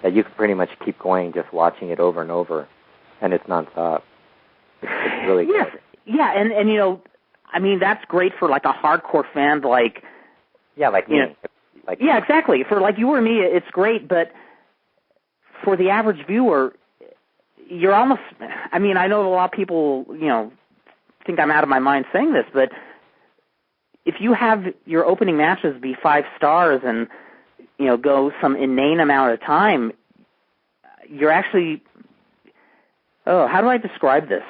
that you can pretty much keep going just watching it over and over, and it's nonstop. It's really good. Yeah, and you know, I mean, that's great for like a hardcore fan, like. Yeah, like me. Yeah, exactly. For like you or me, it's great, but for the average viewer, you're almost. I mean, I know a lot of people, you know, think I'm out of my mind saying this, but if you have your opening matches be 5 stars and, you know, go some inane amount of time, you're actually, how do I describe this?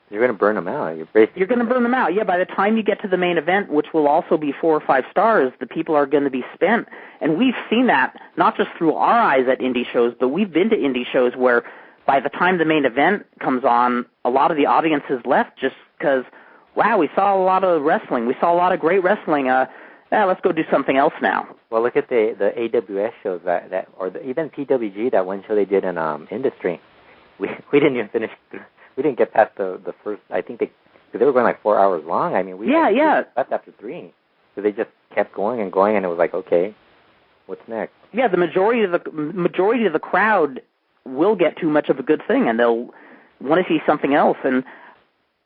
You're going to burn them out. You're going to burn them out. Yeah, by the time you get to the main event, which will also be 4 or 5 stars, the people are going to be spent. And we've seen that not just through our eyes at indie shows, but we've been to indie shows where by the time the main event comes on, a lot of the audience has left just because, wow, we saw a lot of wrestling. We saw a lot of great wrestling. Let's go do something else now. Well, look at the AWS shows even PWG, that one show they did in Industry. We didn't even finish. We didn't get past the first. I think because they were going like 4 hours long. I mean, we left after 3, so they just kept going and going, and it was like, okay, what's next? Yeah, the majority of the crowd will get too much of a good thing, and they'll want to see something else. And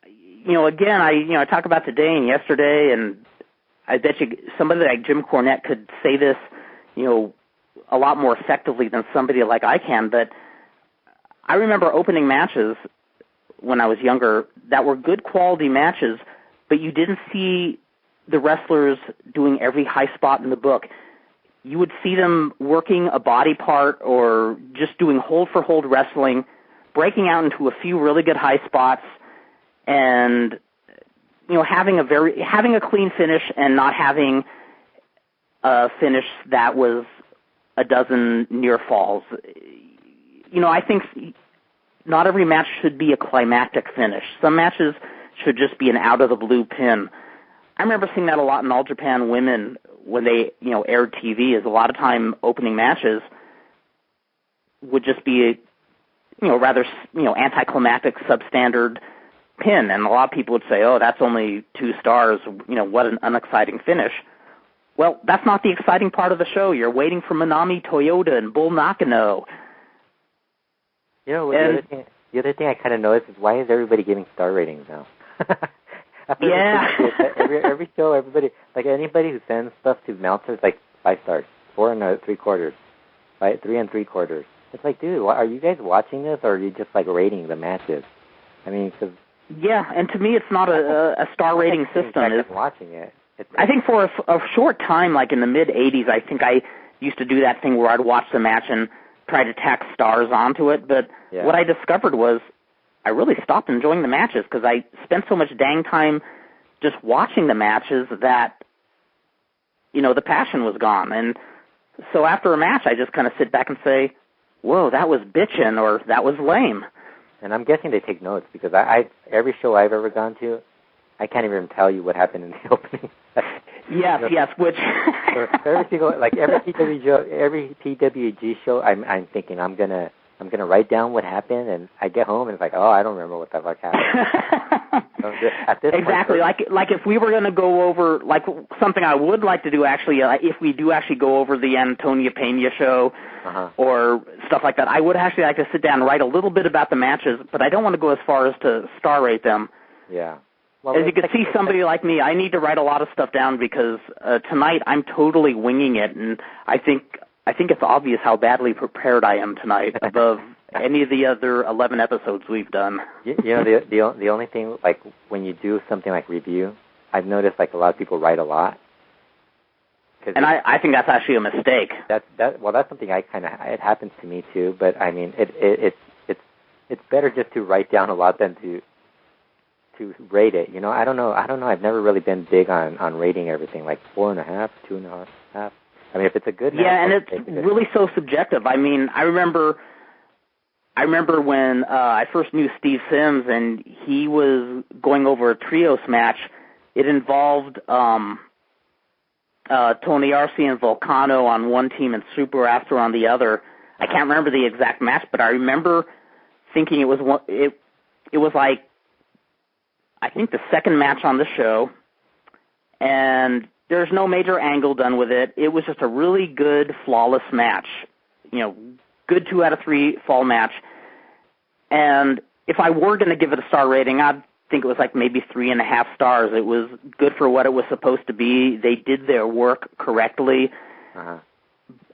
you know, again, I talk about today and yesterday, and I bet you somebody like Jim Cornette could say this, you know, a lot more effectively than somebody like I can. But I remember opening matches when I was younger that were good quality matches, but you didn't see the wrestlers doing every high spot in the book. You would see them working a body part or just doing hold-for-hold wrestling, breaking out into a few really good high spots, and you know, having a clean finish and not having a finish that was a dozen near falls. You know, I think not every match should be a climactic finish. Some matches should just be an out-of-the-blue pin. I remember seeing that a lot in All Japan Women when they, you know, aired TV, is a lot of time opening matches would just be, you know, rather, you know, anticlimactic, substandard pin. And a lot of people would say, oh, that's only 2 stars, you know, what an unexciting finish. Well, that's not the exciting part of the show. You're waiting for Manami Toyota and Bull Nakano. You know, the other thing I kind of noticed is, why is everybody giving star ratings now? Yeah. Every show, everybody, like anybody who sends stuff to Meltzer's, like 5 stars, 4 3/4, 3 3/4. It's like, dude, are you guys watching this, or are you just like rating the matches? I mean, because and to me, it's not a star rating system. Watching it. I think for a short time, like in the mid '80s, I think I used to do that thing where I'd watch the match and try to tack stars onto it. But what I discovered was I really stopped enjoying the matches because I spent so much dang time just watching the matches that, you know, the passion was gone. And so after a match, I just kind of sit back and say, whoa, that was bitchin', or that was lame. And I'm guessing they take notes, because every show I've ever gone to, I can't even tell you what happened in the opening. Yes, which every single, like every PWG show, I'm thinking I'm gonna write down what happened, and I get home and it's like, oh, I don't remember what the fuck happened. At this exactly, point, like if we were going to go over, like something I would like to do actually, if we do actually go over the Antonio Peña show or stuff like that, I would actually like to sit down and write a little bit about the matches, but I don't want to go as far as to star rate them. Yeah. Well, as you can see, somebody like me, I need to write a lot of stuff down because tonight I'm totally winging it, and I think it's obvious how badly prepared I am tonight above any of the other 11 episodes we've done. You know, the only thing, like when you do something like review, I've noticed like a lot of people write a lot. And I think that's actually a mistake. That's something it happens to me too. But I mean, it's better just to write down a lot than to to rate it. I don't know. I've never really been big on rating everything, like 4.5, 2.5. I mean, if it's a good match, and it's really so subjective. I mean, I remember when I first knew Steve Sims, and he was going over a trios match. It involved Tony Arce and Volcano on one team and Super After on the other. I can't remember the exact match, but I remember thinking it was like, I think, the second match on the show, and there's no major angle done with it. It was just a really good, flawless match. Good 2 out of 3 fall match. And if I were going to give it a star rating, I'd think it was like maybe 3.5 stars. It was good for what it was supposed to be. They did their work correctly.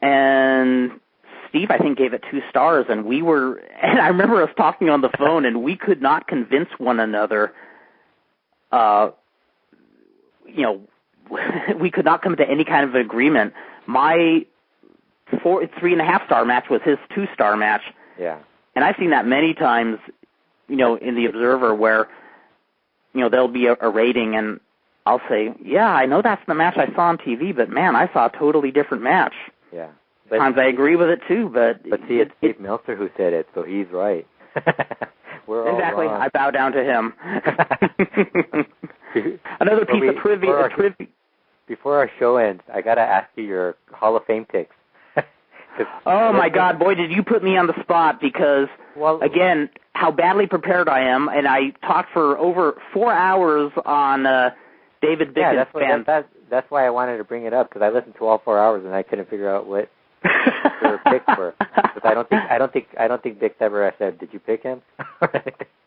And Steve, I think, gave it 2 stars. And I remember us talking on the phone, and we could not convince one another. We could not come to any kind of agreement. My 3.5 star match was his 2-star match. Yeah. And I've seen that many times, in the Observer, where, there'll be a rating, and I'll say, yeah, I know that's the match I saw on TV, but man, I saw a totally different match. Yeah. Sometimes I agree with it too, but see, it's Steve Meltzer who said it, so he's right. We're exactly. all wrong. I bow down to him. Another piece of trivia. Before our show ends, I gotta ask you your Hall of Fame picks. Oh my God, boy, did you put me on the spot, because, again, how badly prepared I am, and I talked for over 4 hours on David Bicken's band. That's why I wanted to bring it up, because I listened to all 4 hours and I couldn't figure out what your picks were. But I don't think Bix ever said, "Did you pick him?"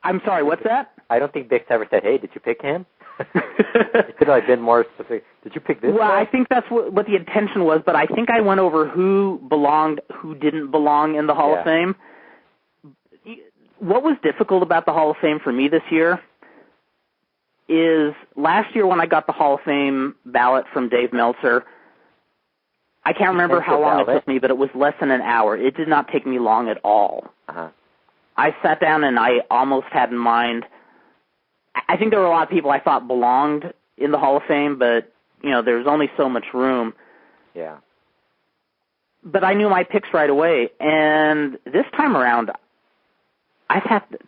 I'm sorry, what's that? I don't think Bix ever said, "Hey, did you pick him?" It could have been more specific. Did you pick this? Well, guy? I think that's what the intention was, but I think I went over who belonged, who didn't belong in the Hall of Fame. What was difficult about the Hall of Fame for me this year is last year when I got the Hall of Fame ballot from Dave Meltzer, I can't remember how long it took me, but it was less than an hour. It did not take me long at all. I sat down and I almost had in mind, I think there were a lot of people I thought belonged in the Hall of Fame, but, there's only so much room. Yeah. But I knew my picks right away, and this time around,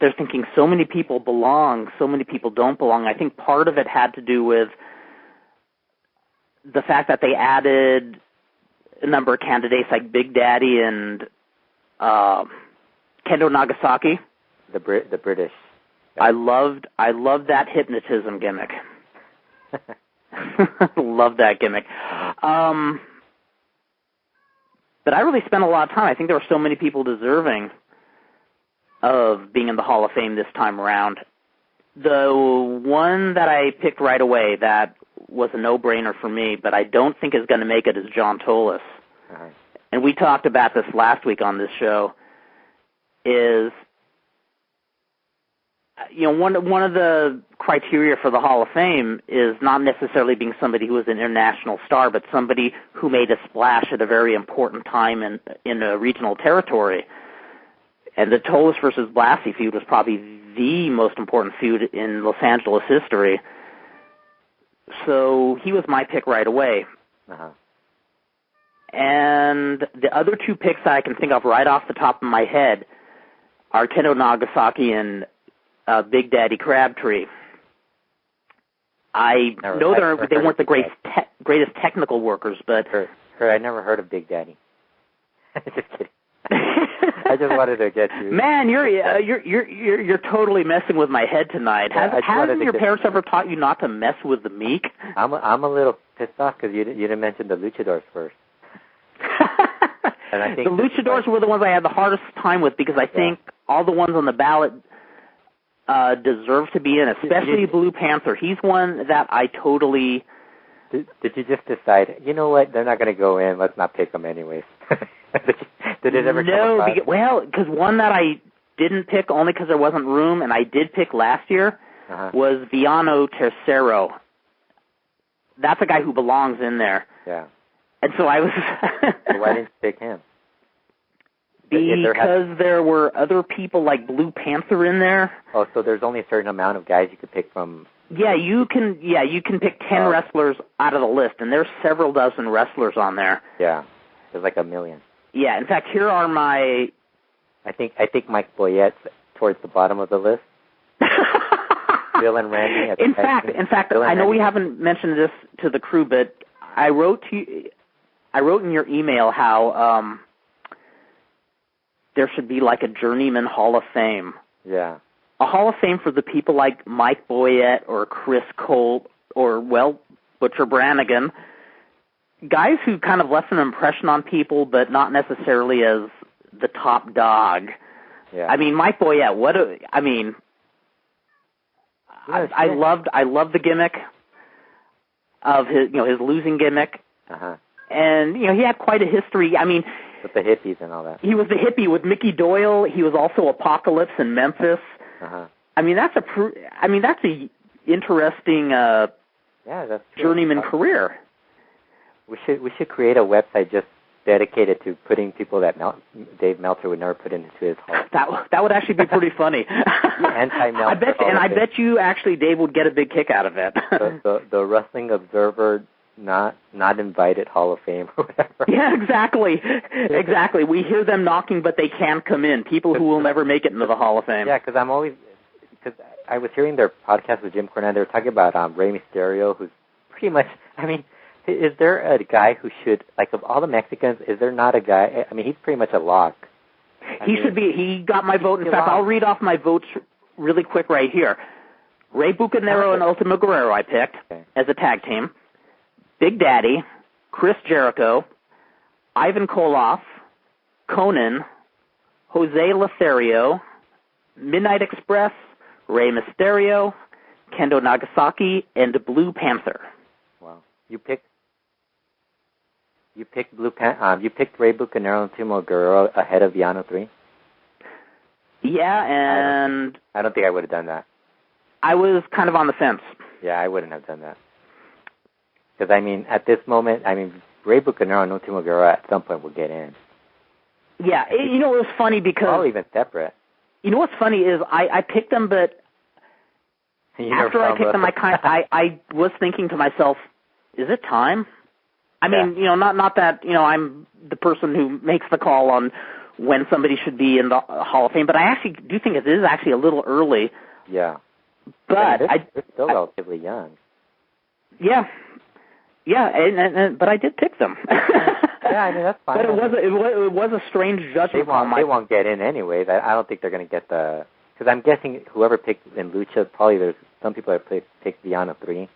they're thinking so many people belong, so many people don't belong. I think part of it had to do with the fact that they added a number of candidates like Big Daddy and Kendo Nagasaki. The British. I loved that hypnotism gimmick. Love that gimmick. But I really spent a lot of time. I think there were so many people deserving of being in the Hall of Fame this time around. The one that I picked right away that was a no-brainer for me, but I don't think is going to make it, is John Tolis. And we talked about this last week on this show, is, one of the criteria for the Hall of Fame is not necessarily being somebody who is an international star, but somebody who made a splash at a very important time in a regional territory. And the Tolis versus Blassie feud was probably the most important feud in Los Angeles history. So he was my pick right away. And the other 2 picks that I can think of right off the top of my head are Kendo Nagasaki and Big Daddy Crabtree. I know they weren't the greatest technical workers, but... I never heard of Big Daddy. Just kidding. I just wanted to get you. Man, you're totally messing with my head tonight. Haven't your parents ever taught you not to mess with the meek? I'm a little pissed off because you didn't mention the Luchadors first. And I think the Luchadors were the ones I had the hardest time with, because I think all the ones on the ballot deserve to be in, especially Blue Panther. He's one that I totally... Did you just decide, you know what, they're not going to go in, let's not pick them anyways? Did it ever come across? Because one that I didn't pick only because there wasn't room, and I did pick last year, was Viano Tercero. That's a guy who belongs in there. Yeah. And so I was... So why didn't you pick him? Because there were other people like Blue Panther in there. Oh, so there's only a certain amount of guys you could pick from. Yeah, you can pick 10 wrestlers out of the list, and there's several dozen wrestlers on there. Yeah, there's like a million. Yeah, in fact, here are my... I think Mike Boyette's towards the bottom of the list. Bill and Randy. In fact, I know we haven't mentioned this to the crew, but I wrote in your email how there should be like a Journeyman Hall of Fame. Yeah. A Hall of Fame for the people like Mike Boyette or Chris Colt or, well, Butcher Brannigan. Guys who kind of left an impression on people, but not necessarily as the top dog. Yeah. I mean, Mike Boyette, I loved the gimmick of his losing gimmick. Uh-huh. And, he had quite a history. I mean, with the hippies and all that. He was the hippie with Mickey Doyle. He was also Apocalypse in Memphis. Uh-huh. I mean, that's a interesting that's journeyman career. We should create a website just dedicated to putting people that Dave Meltzer would never put into his hall. That would actually be pretty funny. Anti-Meltzer. I bet you actually Dave would get a big kick out of it. the Wrestling Observer not invited Hall of Fame or whatever. Yeah, exactly. Exactly. We hear them knocking, but they can't come in. People who will never make it into the Hall of Fame. Yeah, because I was hearing their podcast with Jim Cornette. They were talking about Rey Mysterio, who's pretty much. I mean, is there a guy who should, like, of all the Mexicans, is there not a guy? I mean, he's pretty much a lock. He got my vote. In fact, I'll read off my votes really quick right here. Rey Bucanero and Ultimo Guerrero I picked as a tag team. Big Daddy, Chris Jericho, Ivan Koloff, Conan, Jose Lothario, Midnight Express, Rey Mysterio, Kendo Nagasaki, and Blue Panther. Wow. You picked Rey Bucanero and Ultimo Guerrero ahead of Yano 3? Yeah, and... I don't think I would have done that. I was kind of on the fence. Yeah, I wouldn't have done that. Because, I mean, at this moment, Rey Bucanero and Ultimo Guerrero at some point will get in. Yeah, it was funny because... All even separate. You know what's funny is I picked them, but after I picked them, I was thinking to myself, is it time? I mean, not that, I'm the person who makes the call on when somebody should be in the Hall of Fame, but I actually do think it is actually a little early. Yeah. But they're still relatively young. Yeah. Yeah, but I did pick them. Yeah, I mean, that's fine. But it was a strange judgment call. They won't get in anyways. I don't think they're going to get the... Because I'm guessing whoever picked in Lucha, probably there's some people that picked Diana 3.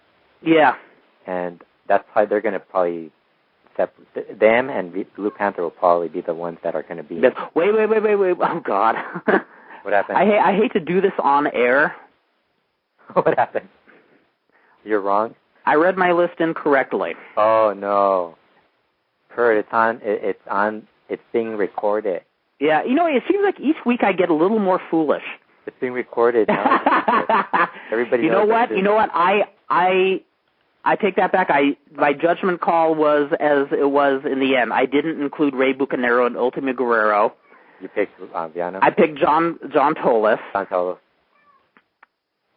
Yeah. And that's why they're going to probably... Them and Blue Panther will probably be the ones that are going to be... Wait. Oh, God. What happened? I hate to do this on air. What happened? You're wrong? I read my list incorrectly. Oh, no. Kurt, it's being recorded. Yeah, it seems like each week I get a little more foolish. It's being recorded now. Everybody knows. You know what? I take that back. My judgment call was as it was in the end. I didn't include Rey Bucanero and Ultimo Guerrero. You picked Viano? I picked John Tolis. John Tolis.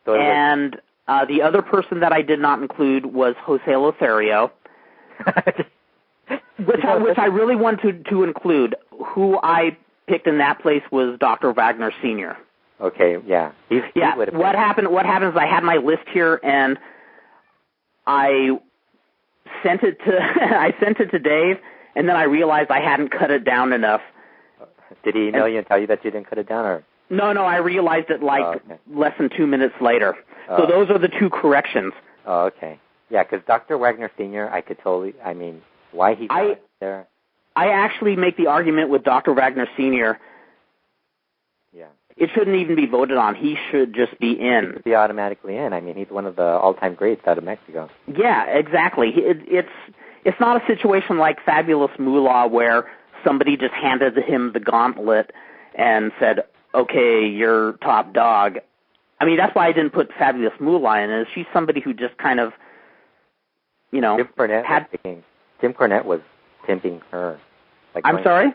So and the other person that I did not include was Jose Lothario, which I really wanted to include. Who I picked in that place was Dr. Wagner Sr. Okay, yeah. What happened is I had my list here, and I sent it to Dave, and then I realized I hadn't cut it down enough. Did he email you and tell you that you didn't cut it down, or? No, I realized it less than 2 minutes later. So those are the two corrections. Oh, okay. Yeah, because Dr. Wagner Sr., I could totally, why he got there. I actually make the argument with Dr. Wagner Sr. Yeah. It shouldn't even be voted on. He should just be in. He should be automatically in. He's one of the all-time greats out of Mexico. Yeah, exactly. It's not a situation like Fabulous Moolah where somebody just handed him the gauntlet and said, okay, you're top dog. That's why I didn't put Fabulous Moolah in. She's somebody who just kind of, Jim Cornette was pimping her. I'm sorry?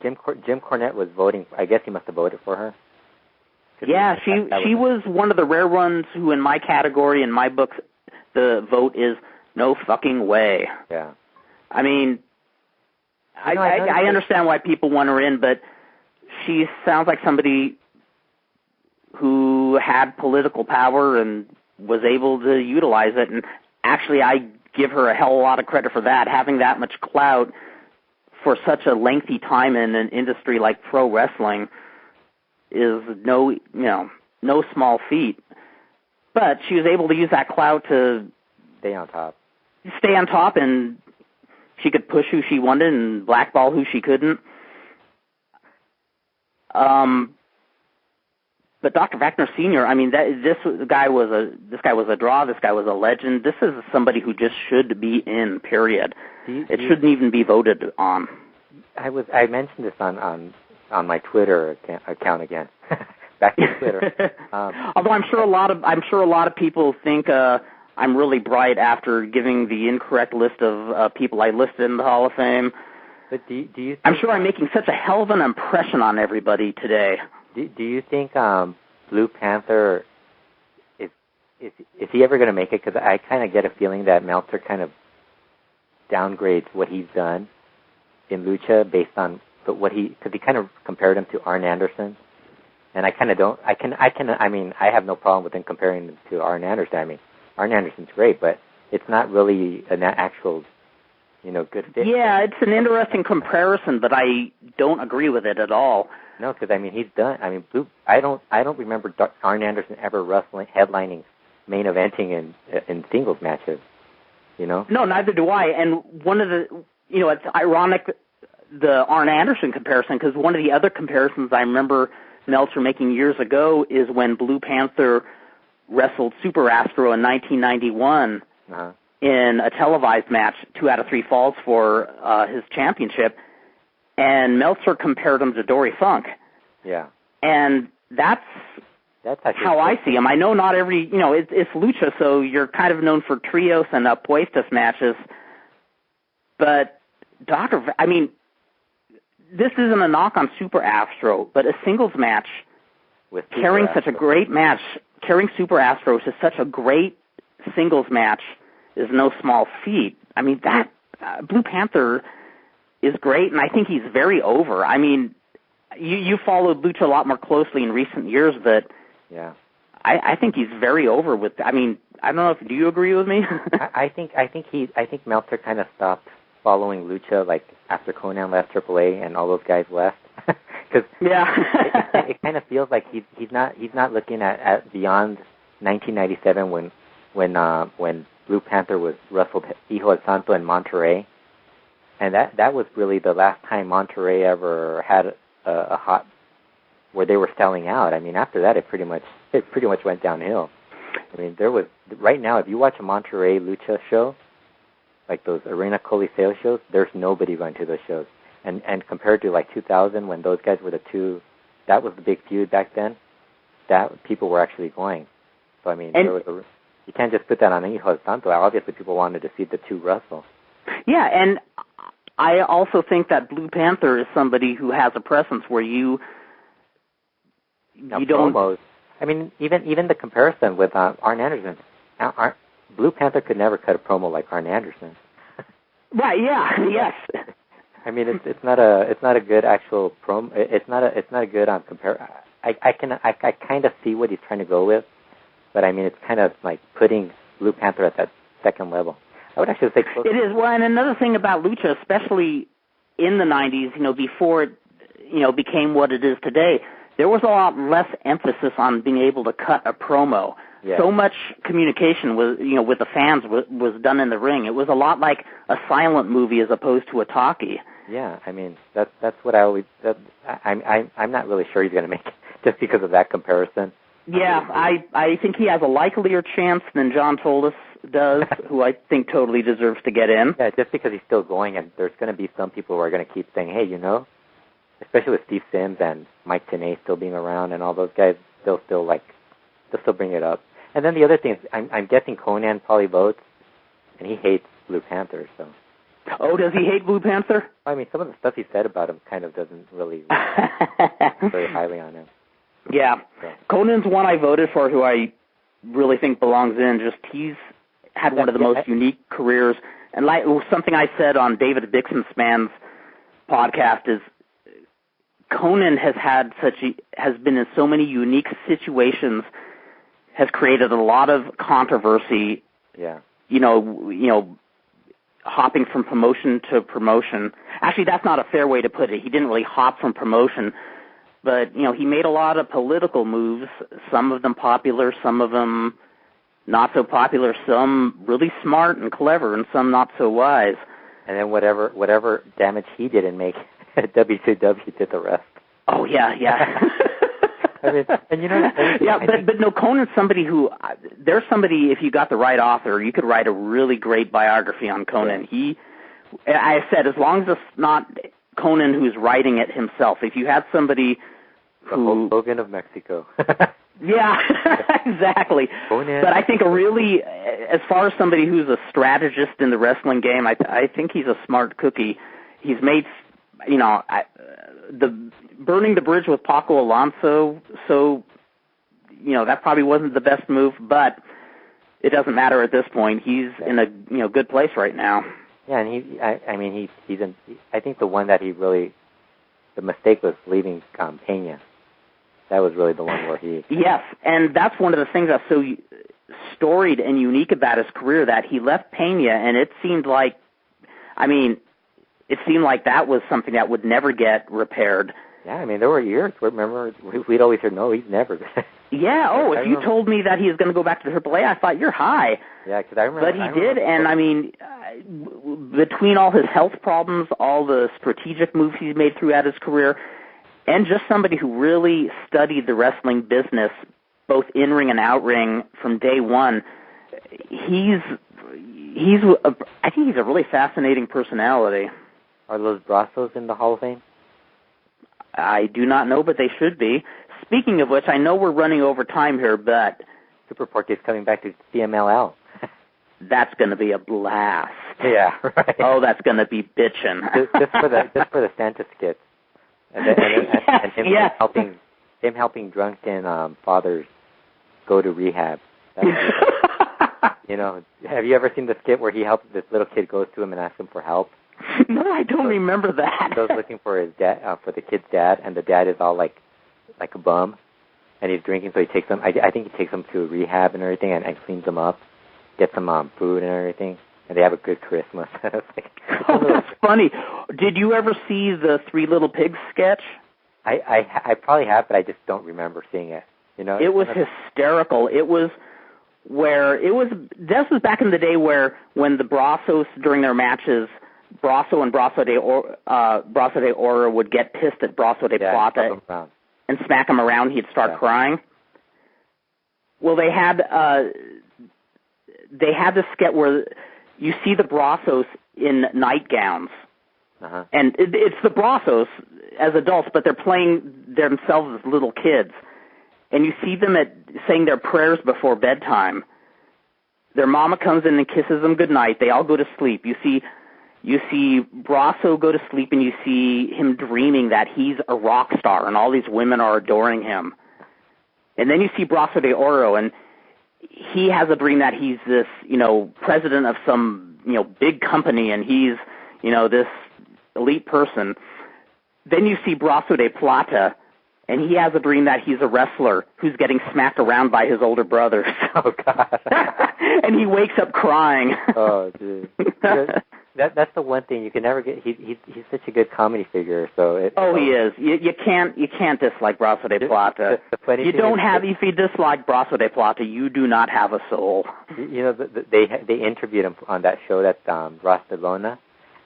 Jim Cornette was voting. I guess he must have voted for her. Yeah, she was one of the rare ones who, in my category, in my books, the vote is no fucking way. Yeah. I mean, I understand why people want her in, but she sounds like somebody who had political power and was able to utilize it. And actually, I give her a hell of a lot of credit for that. Having that much clout for such a lengthy time in an industry like pro wrestling is no small feat. But she was able to use that clout to stay on top, and she could push who she wanted and blackball who she couldn't. But Dr. Wagner Sr., I mean, this guy was a draw. This guy was a legend. This is somebody who just should be in. Period. It shouldn't even be voted on. I mentioned this on my Twitter account again. Back to Twitter. Although I'm sure a lot of people think I'm really bright after giving the incorrect list of people I listed in the Hall of Fame. But do you think, I'm sure I'm making such a hell of an impression on everybody today. Do you think Blue Panther is he ever going to make it? Because I kind of get a feeling that Meltzer kind of downgrades what he's done in Lucha based on because he kind of compared him to Arn Anderson, and I kind of don't. I mean, I have no problem with him comparing him to Arn Anderson. I mean, Arn Anderson's great, but it's not really an actual, good fit. Yeah, it's an interesting comparison, but I don't agree with it at all. No, because I mean he's done. I mean, I don't remember Arn Anderson ever headlining, main eventing in singles matches. No, neither do I. And one of the, it's ironic the Arn Anderson comparison, because one of the other comparisons I remember Meltzer making years ago is when Blue Panther wrestled Super Astro in 1991 in a televised match, 2 out of 3 falls for his championship. And Meltzer compared him to Dory Funk. Yeah. And that's how I see him. I know not every, it's Lucha, so you're kind of known for trios and apuestas matches. But this isn't a knock on Super Astro, but a singles match with carrying such a great match, carrying Super Astro to such a great singles match is no small feat. I mean, that Blue Panther is great, and I think he's very over. I mean, you followed Lucha a lot more closely in recent years, but yeah, I think he's very over with. I mean, I don't know if do you agree with me? I think Meltzer kind of stopped following Lucha like after Conan left AAA and all those guys left, because it kind of feels like he's not looking at beyond 1997 when Blue Panther was wrestled Hijo del Santo in Monterrey. And that was really the last time Monterrey ever had a hot where they were selling out. I mean, after that, it pretty much went downhill. I mean, right now, if you watch a Monterrey Lucha show, like those Arena Coliseo shows, there's nobody going to those shows. And compared to like 2000, when those guys were the two, that was the big feud back then. That people were actually going. So I mean, you can't just put that on Hijo del Santo. Obviously, people wanted to see the two wrestle. Yeah, and I also think that Blue Panther is somebody who has a presence where you don't. Promos. I mean, even the comparison with Arn Anderson, Blue Panther could never cut a promo like Arn Anderson. Right? Yeah. Yes. I mean, it's not a good actual promo. It's not a good compare. I kind of see what he's trying to go with, but I mean, it's kind of like putting Blue Panther at that second level. I would actually say it is. Well, and another thing about Lucha, especially in the 90s, before it, became what it is today, there was a lot less emphasis on being able to cut a promo. Yeah. So much communication was, with the fans was done in the ring. It was a lot like a silent movie as opposed to a talkie. Yeah, I mean, that's what I always. I'm not really sure he's going to make it just because of that comparison. Yeah, I think he has a likelier chance than John Toldis does, who I think totally deserves to get in. Yeah, just because he's still going, and there's going to be some people who are going to keep saying, hey, especially with Steve Sims and Mike Tenay still being around and all those guys, they'll still bring it up. And then the other thing is, I'm guessing Conan probably votes, and he hates Blue Panther, so. Oh, does he hate Blue Panther? I mean, some of the stuff he said about him kind of doesn't really very highly on him. Yeah. So. Conan's one I voted for, who I really think belongs in. Just he's had one of the most unique careers. And like something I said on David Bixenspan's podcast is Conan has been in so many unique situations, has created a lot of controversy. Yeah. You know, hopping from promotion to promotion. Actually, that's not a fair way to put it. He didn't really hop from promotion, but, you know, he made a lot of political moves, some of them popular, some of them not so popular, some really smart and clever, and some not so wise. And then whatever damage he didn't make, WCW did the rest. Oh, yeah. I mean, and you know, but no, Conan's somebody who, there's somebody, if you got the right author, you could write a really great biography on Conan. Yeah. I said, as long as it's not Conan who's writing it himself, if you had somebody who... The Hogan of Mexico. Yeah, exactly. Conan. But I think as far as somebody who's a strategist in the wrestling game, I think he's a smart cookie. He's made, you know, burning the bridge with Paco Alonso, so, you know, that probably wasn't the best move, but it doesn't matter at this point. He's in a, you know, good place right now. Yeah, and I think the one that the mistake was leaving Peña. That was really the one where he... Yes, and that's one of the things that's so storied and unique about his career, that he left Peña, and it seemed like that was something that would never get repaired. Yeah, I mean, there were years. Remember, we'd always hear, no, he's never. Yeah, if you told me that he was going to go back to the AAA, I thought, you're high. Yeah, because I remember. But he did, and I mean, between all his health problems, all the strategic moves he's made throughout his career, and just somebody who really studied the wrestling business, both in-ring and out-ring, from day one, I think he's a really fascinating personality. Are Los Brazos in the Hall of Fame? I do not know, but they should be. Speaking of which, I know we're running over time here, but... Super Porky's coming back to CMLL. That's going to be a blast. Yeah, right. Oh, that's going to be bitchin'. just for the Santa skits. And him helping drunken fathers go to rehab. You know, have you ever seen the skit where this little kid goes to him and asks him for help? No, I don't remember that. He goes looking for his dad, for the kid's dad, and the dad is all like a bum, and he's drinking. So he takes him. I think he takes him to a rehab and everything, and cleans him up, gets some food and everything, and they have a good Christmas. Oh, that's funny. Did you ever see the Three Little Pigs sketch? I probably have, but I just don't remember seeing it. You know, it was hysterical. This was back in the day when the Brazos during their matches, Brasso and Brasso de Oro would get pissed at Brasso de Plata and smack him around. He'd start crying. Well, they had this sketch where you see the Brazos in nightgowns, and it's the Brazos as adults, but they're playing themselves as little kids, and you see them saying their prayers before bedtime. Their mama comes in and kisses them goodnight. They all go to sleep. You see Brasso go to sleep, and you see him dreaming that he's a rock star, and all these women are adoring him. And then you see Brasso de Oro, and he has a dream that he's this, you know, president of some, you know, big company, and he's, you know, this elite person. Then you see Brasso de Plata, and he has a dream that he's a wrestler who's getting smacked around by his older brothers. Oh, God. And he wakes up crying. Oh, dude. That's the one thing you can never get. He's such a good comedy figure. So he is. You can't dislike Brasso de Plata. If you dislike Brasso de Plata, you do not have a soul. You know, they interviewed him on that show, that Barcelona,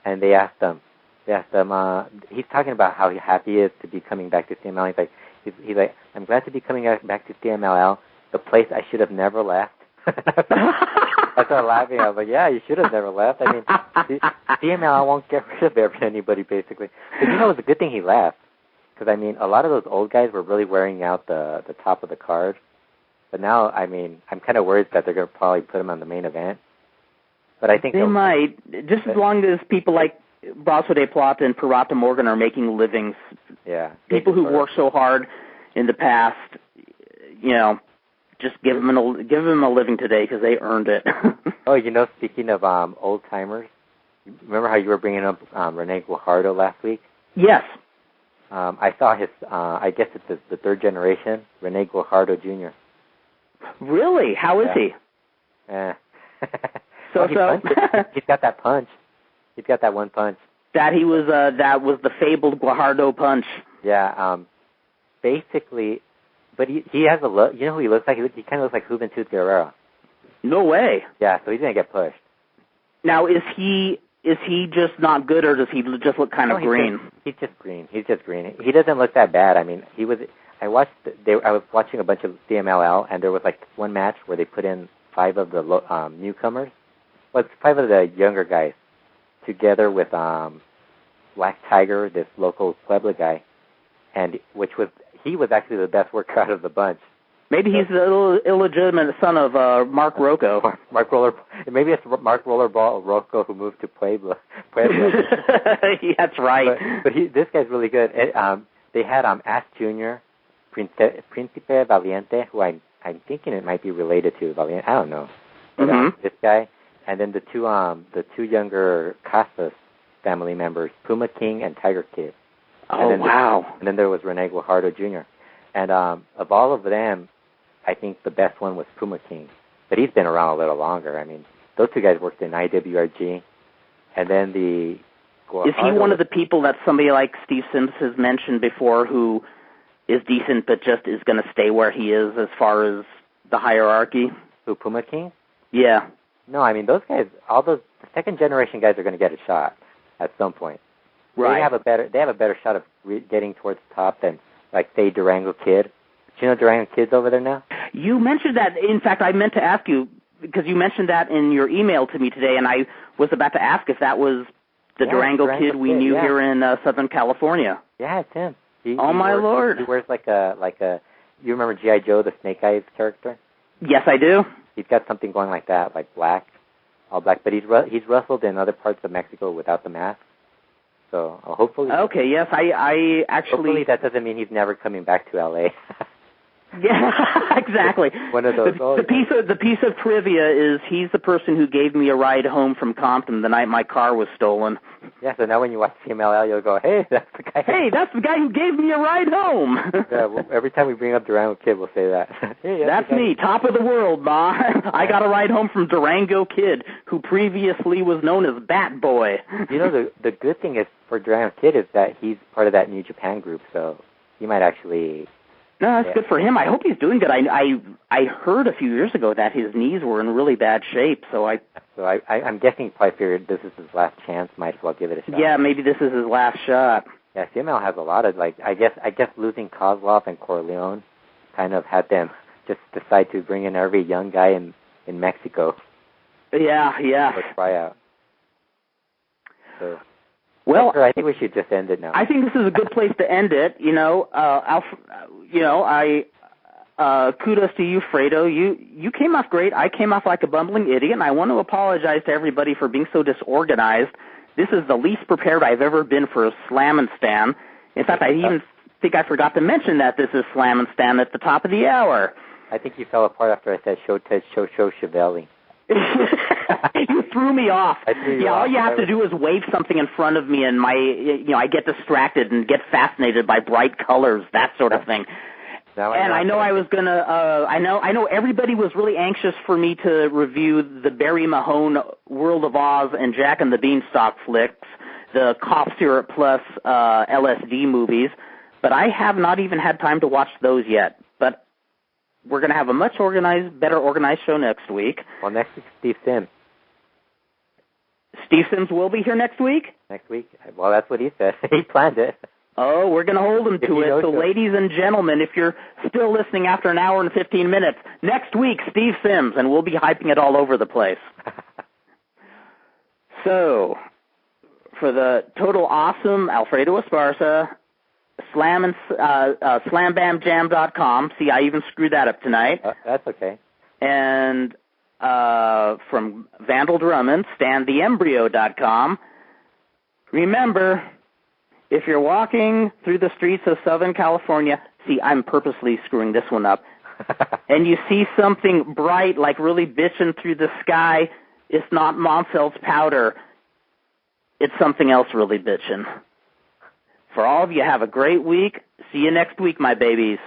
and they asked him. He's talking about how happy he is to be coming back to CMLL. He's like, I'm glad to be coming back to CMLL, the place I should have never left. I started laughing. I was like, yeah, you should have never left. I mean, CMLL won't get rid of anybody, basically. But you know, it was a good thing he left. Because, I mean, a lot of those old guys were really wearing out the top of the card. But now, I mean, I'm kind of worried that they're going to probably put him on the main event. But I think they might, just as long as people like Brasso de Plata and Pirata Morgan are making livings. Yeah. People who worked so hard in the past, just give them a living today because they earned it. Oh, speaking of old timers, remember how you were bringing up Rene Guajardo last week? Yes. I saw his, I guess it's the third generation, Rene Guajardo Jr. Really? How is he? Yeah. So. He's got that punch. He's got that one punch. That was the fabled Guajardo punch. Yeah. Basically, but he has a look. You know who he looks like? He kind of looks like Juventud Guerrero. No way. Yeah. So he's gonna get pushed. Now, is he just not good, or does he just look kind of green? He's just green. He doesn't look that bad. I mean, I was watching a bunch of CMLL, and there was like one match where they put in 5 of the newcomers. Well, it's 5 of the younger guys together with Black Tiger, this local Puebla guy, and he was actually the best worker out of the bunch. Maybe he's the illegitimate son of Mark Rocco. Mark Roller. Maybe it's Mark Rollerball Rocco who moved to Puebla. That's right. But this guy's really good. They had Ash Jr., Principe Valiente, who I'm thinking it might be related to Valiente. I don't know. But, this guy, and then the two younger Casas family members, Puma King and Tiger Kid. Oh, wow. And then there was Rene Guajardo Jr. And of all of them, I think the best one was Puma King. But he's been around a little longer. I mean, those 2 guys worked in IWRG. And then the Guajardo... Is he one of the people that somebody like Steve Sims has mentioned before who is decent but just is going to stay where he is as far as the hierarchy? Who, Puma King? Yeah. No, I mean, those guys, all those second-generation guys are going to get a shot at some point. Right. They have a better shot of getting towards the top than, like, say, Durango Kid. Do you know Durango Kid's over there now? You mentioned that. In fact, I meant to ask you, because you mentioned that in your email to me today, and I was about to ask if that was the Durango Kid we knew here in Southern California. Yeah, it's him. My Lord. He wears like a, you remember G.I. Joe, the Snake Eyes character? Yes, I do. He's got something going like that, like black, all black, but he's wrestled in other parts of Mexico without the mask. So hopefully. Okay. Yes, I actually. Hopefully that doesn't mean he's never coming back to L.A. Yeah, exactly. One of those. The piece of trivia is he's the person who gave me a ride home from Compton the night my car was stolen. Yeah. So now when you watch CMLL, you'll go, "Hey, that's the guy." Hey, that's the guy who gave me a ride home. Yeah. Well, every time we bring up Durango Kid, we'll say that. Hey, that's me, top of the world, Ma. I got a ride home from Durango Kid, who previously was known as Bat Boy. You know, the good thing is for Durango Kid is that he's part of that New Japan group, so he might actually. No, that's good for him. I hope he's doing good. I heard a few years ago that his knees were in really bad shape, so I'm guessing he probably figured this is his last chance. Might as well give it a shot. Yeah, maybe this is his last shot. Yeah, CML has a lot of I guess losing Kozlov and Corleone kind of had them just decide to bring in every young guy in Mexico. Yeah. For tryout. So. Well, I think we should just end it now. I think this is a good place to end it. Kudos to you, Fredo. You came off great. I came off like a bumbling idiot, and I want to apologize to everybody for being so disorganized. This is the least prepared I've ever been for a Slammin' Stan. In fact, I even think I forgot to mention that this is Slammin' Stan at the top of the hour. I think you fell apart after I said show Ted, show Chiavelli. You threw me off. All you have to do is wave something in front of me, and I get distracted and get fascinated by bright colors, that sort of thing. I know everybody was really anxious for me to review the Barry Mahone World of Oz and Jack and the Beanstalk flicks, the Cough Syrup Plus LSD movies, but I have not even had time to watch those yet. But we're going to have a much better organized show next week. Well, next week, Steve Sims. Steve Sims will be here next week? Next week? Well, that's what he said. He planned it. Oh, we're going to hold him to it. So, ladies and gentlemen, if you're still listening after an hour and 15 minutes, next week, Steve Sims, and we'll be hyping it all over the place. So, for the total awesome Alfredo Esparza, slambamjam.com. See, I even screwed that up tonight. That's okay. And from Vandal Drummond, StanTheEmbryo.com. Remember, if you're walking through the streets of Southern California, see, I'm purposely screwing this one up, and you see something bright, like really bitching through the sky, it's not Monfeld's powder. It's something else really bitching. For all of you, have a great week. See you next week, my babies.